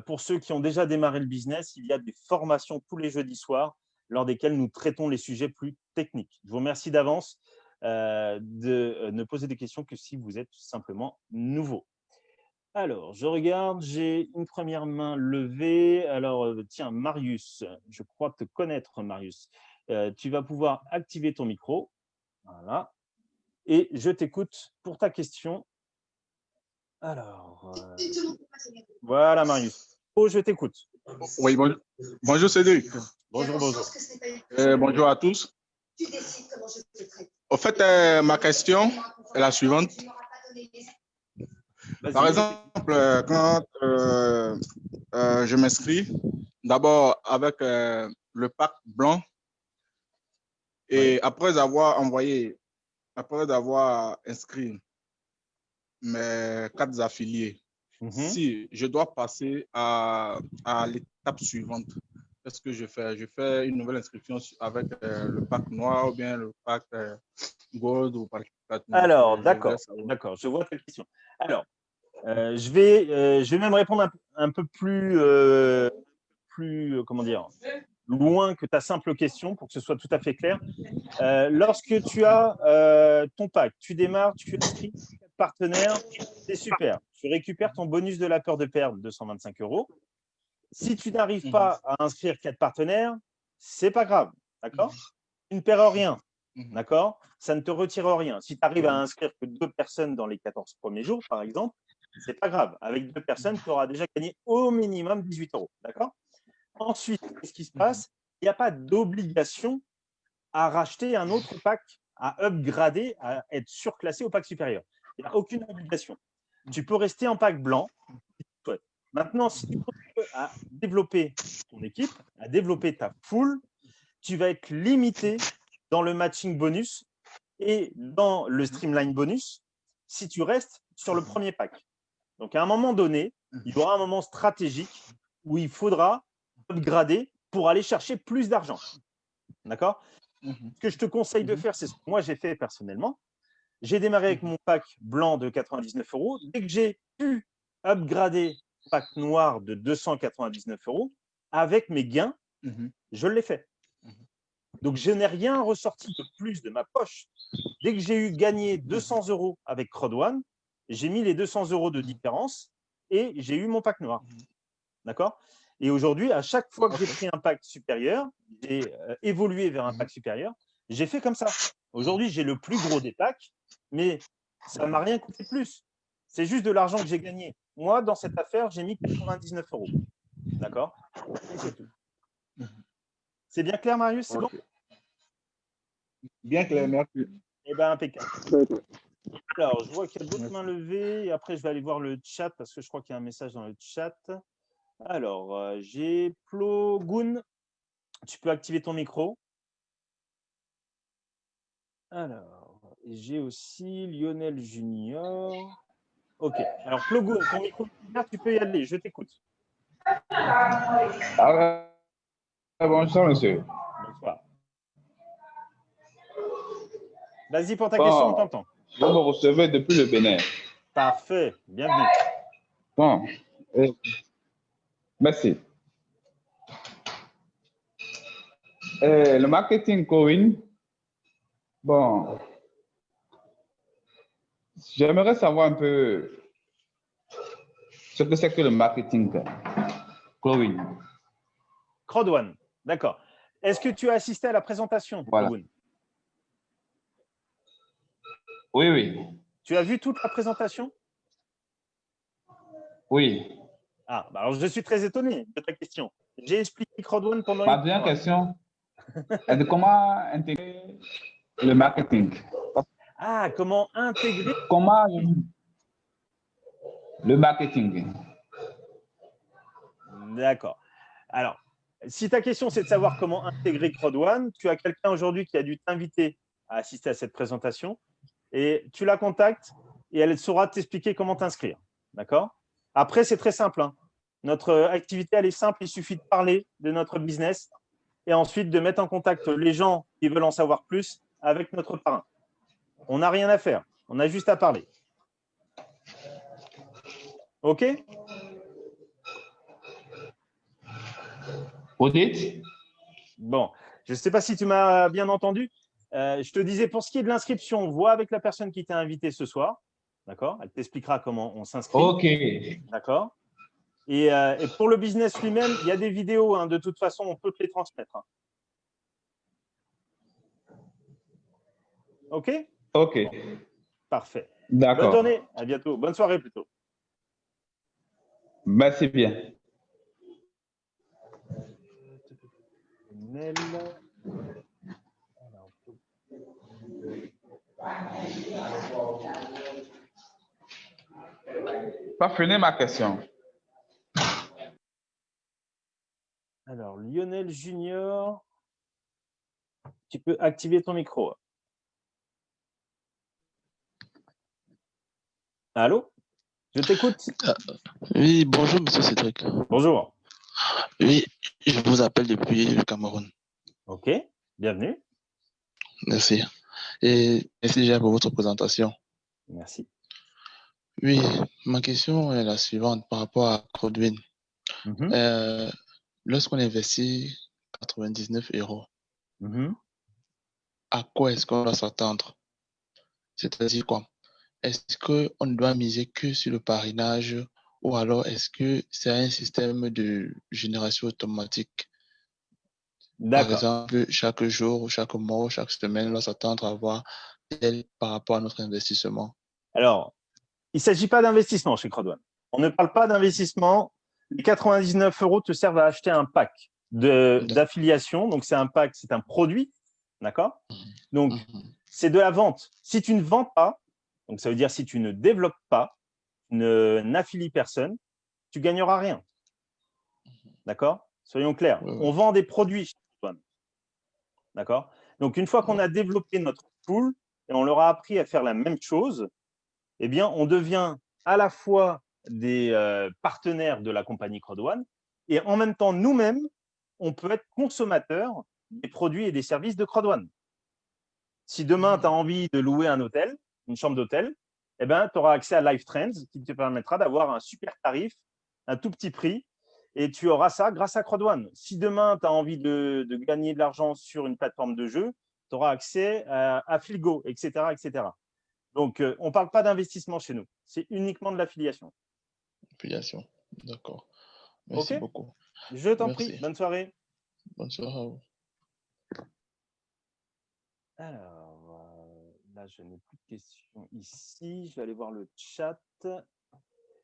Pour ceux qui ont déjà démarré le business, il y a des formations tous les jeudis soirs lors desquelles nous traitons les sujets plus techniques. Je vous remercie d'avance de ne poser des questions que si vous êtes simplement nouveau. Alors, je regarde, j'ai une première main levée. Alors, tiens, Marius, je crois te connaître, Marius. Tu vas pouvoir activer ton micro. Voilà. Et je t'écoute pour ta question. Alors, voilà, Marius. Oh, je t'écoute. Oui, bonjour Cédric. Bonjour, bonjour. Bonjour à tous. Au fait, ma question est la suivante. Par exemple, quand je m'inscris, d'abord avec le pack blanc et après avoir inscrit mes 4 affiliés, si je dois passer à l'étape suivante, qu'est-ce que je fais? Je fais une nouvelle inscription avec le pack noir ou bien le pack gold ou pack platinum. Alors, Je d'accord, voudrais savoir. d'accord, je vois ta question. Alors, je vais même répondre un peu plus, comment dire, loin que ta simple question pour que ce soit tout à fait clair. Lorsque tu as ton pack, tu démarres, tu inscris 4 partenaires, c'est super. Tu récupères ton bonus de la peur de perdre, 225 €. Si tu n'arrives pas à inscrire 4 partenaires, c'est pas grave, d'accord? Tu ne perds rien, d'accord? Ça ne te retire rien. Si tu arrives à inscrire que 2 personnes dans les 14 premiers jours, par exemple, c'est pas grave. Avec 2 personnes, tu auras déjà gagné au minimum 18 €, d'accord? Ensuite, qu'est-ce qui se passe? Il n'y a pas d'obligation à racheter un autre pack, à upgrader, à être surclassé au pack supérieur. Il n'y a aucune obligation. Tu peux rester en pack blanc si tu souhaites. Maintenant, si tu veux à développer ton équipe, à développer ta pool, tu vas être limité dans le matching bonus et dans le streamline bonus si tu restes sur le premier pack. Donc, à un moment donné, il y aura un moment stratégique où il faudra upgrader pour aller chercher plus d'argent. D'accord? Ce que je te conseille de faire, c'est ce que moi j'ai fait personnellement. J'ai démarré avec mon pack blanc de 99 €. Dès que j'ai pu upgrader pack noir de 299 €, avec mes gains, je l'ai fait. Donc, je n'ai rien ressorti de plus de ma poche. Dès que j'ai eu gagné 200 € avec Crowd One, j'ai mis les 200 € de différence et j'ai eu mon pack noir. D'accord? Et aujourd'hui, à chaque fois que j'ai pris un pack supérieur, j'ai évolué vers un pack supérieur, j'ai fait comme ça. Aujourd'hui, j'ai le plus gros des packs, mais ça ne m'a rien coûté plus. C'est juste de l'argent que j'ai gagné. Moi, dans cette affaire, j'ai mis 99 €. D'accord? Et c'est tout. C'est bien clair, Marius? C'est bon? Bien clair, merci. Eh bien, impeccable. Alors, je vois qu'il y a d'autres mains levées et après, je vais aller voir le chat parce que je crois qu'il y a un message dans le chat. Alors, j'ai Plogoun. Tu peux activer ton micro. Alors, j'ai aussi Lionel Junior. Ok. Alors, Plogoun, ton micro est ouvert, tu peux y aller. Je t'écoute. Bonsoir, monsieur. Bonsoir. Vas-y pour ta question, on t'entend. Vous me recevez depuis le Bénin. Parfait. Bienvenue. Bon, merci. Le marketing Coin, bon, j'aimerais savoir un peu ce que c'est que le marketing Coin. Crowd One. D'accord. Est-ce que tu as assisté à la présentation, Voilà. Plogoun? Oui, oui, Tu as vu toute la présentation? oui. Ah, bah alors je suis très étonné de ta question. J'ai expliqué Crowd One pendant Ma une deuxième heure. question est de comment intégrer le marketing. Ah, comment intégrer? Comment le marketing. D'accord. Alors, si ta question, c'est de savoir comment intégrer Crowd One, tu as quelqu'un aujourd'hui qui a dû t'inviter à assister à cette présentation et tu la contactes et elle saura t'expliquer comment t'inscrire. D'accord? Après, c'est très simple, hein. Notre activité, elle est simple. Il suffit de parler de notre business et ensuite de mettre en contact les gens qui veulent en savoir plus avec notre parrain. On n'a rien à faire. On a juste à parler. OK? Vous dites? Bon, je ne sais pas si tu m'as bien entendu. Je te disais, pour ce qui est de l'inscription, vois avec la personne qui t'a invité ce soir. D'accord? Elle t'expliquera comment on s'inscrit. OK. D'accord? Et pour le business lui-même, il y a des vidéos. Hein, de toute façon, on peut te les transmettre. Hein. OK? OK. Bon, parfait. D'accord. Bonne journée. À bientôt. Bonne soirée plutôt. Merci bien. Pas fini ma question. Alors, Lionel Junior, tu peux activer ton micro. Allô? Je t'écoute. Oui, bonjour, monsieur Cédric. Bonjour. Oui, je vous appelle depuis le Cameroun. OK, bienvenue. Merci. Et merci déjà pour votre présentation. Merci. Oui, ma question est la suivante par rapport à Crowdwin. Mhm. Lorsqu'on investit 99 €, Mhm. à quoi est-ce qu'on doit s'attendre? C'est-à-dire quoi? Est-ce qu'on doit miser que sur le parrainage ou alors est-ce que c'est un système de génération automatique? Par D'accord. exemple, chaque jour, ou chaque mois, ou chaque semaine, on doit s'attendre à avoir tel par rapport à notre investissement. Alors, il ne s'agit pas d'investissement chez Crowdone. On ne parle pas d'investissement. Les 99 € te servent à acheter un pack d'affiliation. Donc, c'est un pack, c'est un produit. D'accord? Donc, c'est de la vente. Si tu ne vends pas, donc ça veut dire si tu ne développes pas, n'affilies personne, tu ne gagneras rien. D'accord? Soyons clairs. Ouais, ouais. On vend des produits chez Crowdone. D'accord? Donc, une fois qu'on a développé notre pool et on leur a appris à faire la même chose, eh bien, on devient à la fois des partenaires de la compagnie Crowdone et en même temps, nous-mêmes, on peut être consommateurs des produits et des services de Crowdone. Si demain, tu as envie de louer un hôtel, une chambre d'hôtel, eh ben, tu auras accès à Live Trends qui te permettra d'avoir un super tarif, un tout petit prix, et tu auras ça grâce à Crowdone. Si demain, tu as envie de gagner de l'argent sur une plateforme de jeu, tu auras accès à Filgo, etc. etc. Donc, on ne parle pas d'investissement chez nous. C'est uniquement de l'affiliation. Affiliation. D'accord. Merci OK. beaucoup. Je t'en Merci. prie. Bonne soirée. Bonne soirée à vous. Alors, là, je n'ai plus de questions ici. Je vais aller voir le chat.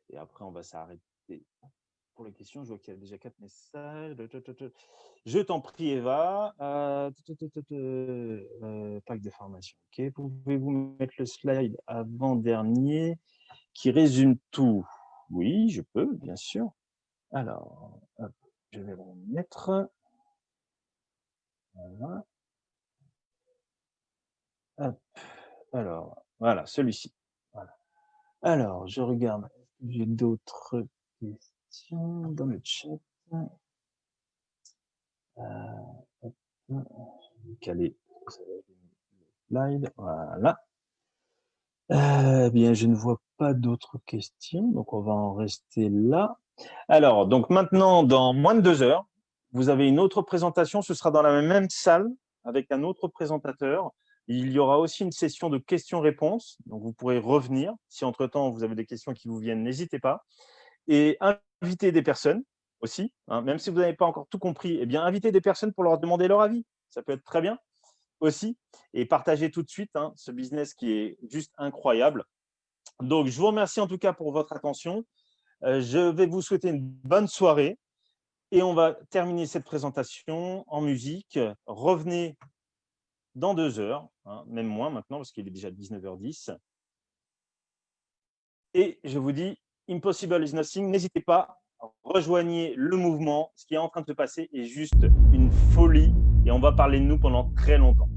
Et après, on va s'arrêter pour les questions. Je vois qu'il y a déjà 4 messages. Je t'en prie, Eva. Pack de formation. OK. Pouvez-vous mettre le slide avant-dernier qui résume tout? Oui, je peux, bien sûr. Alors, hop, je vais le remettre. Voilà. Hop. Alors, voilà, celui-ci. Voilà. Alors, je regarde. J'ai d'autres questions dans le chat. Hop, je vais caler le slide. Voilà. Bien, je ne vois pas d'autres questions, donc on va en rester là. Alors, donc maintenant, dans moins de 2 heures, vous avez une autre présentation. Ce sera dans la même salle avec un autre présentateur. Il y aura aussi une session de questions-réponses. Donc, vous pourrez revenir. Si entre-temps, vous avez des questions qui vous viennent, n'hésitez pas. Et inviter des personnes aussi. Hein, même si vous n'avez pas encore tout compris, eh bien, invitez des personnes pour leur demander leur avis. Ça peut être très bien aussi. Et partagez tout de suite ce business qui est juste incroyable. Donc, je vous remercie en tout cas pour votre attention. Je vais vous souhaiter une bonne soirée et on va terminer cette présentation en musique. Revenez dans 2 heures, même moins maintenant parce qu'il est déjà 19h10. Et je vous dis, impossible is nothing. N'hésitez pas, rejoignez le mouvement. Ce qui est en train de se passer est juste une folie et on va parler de nous pendant très longtemps.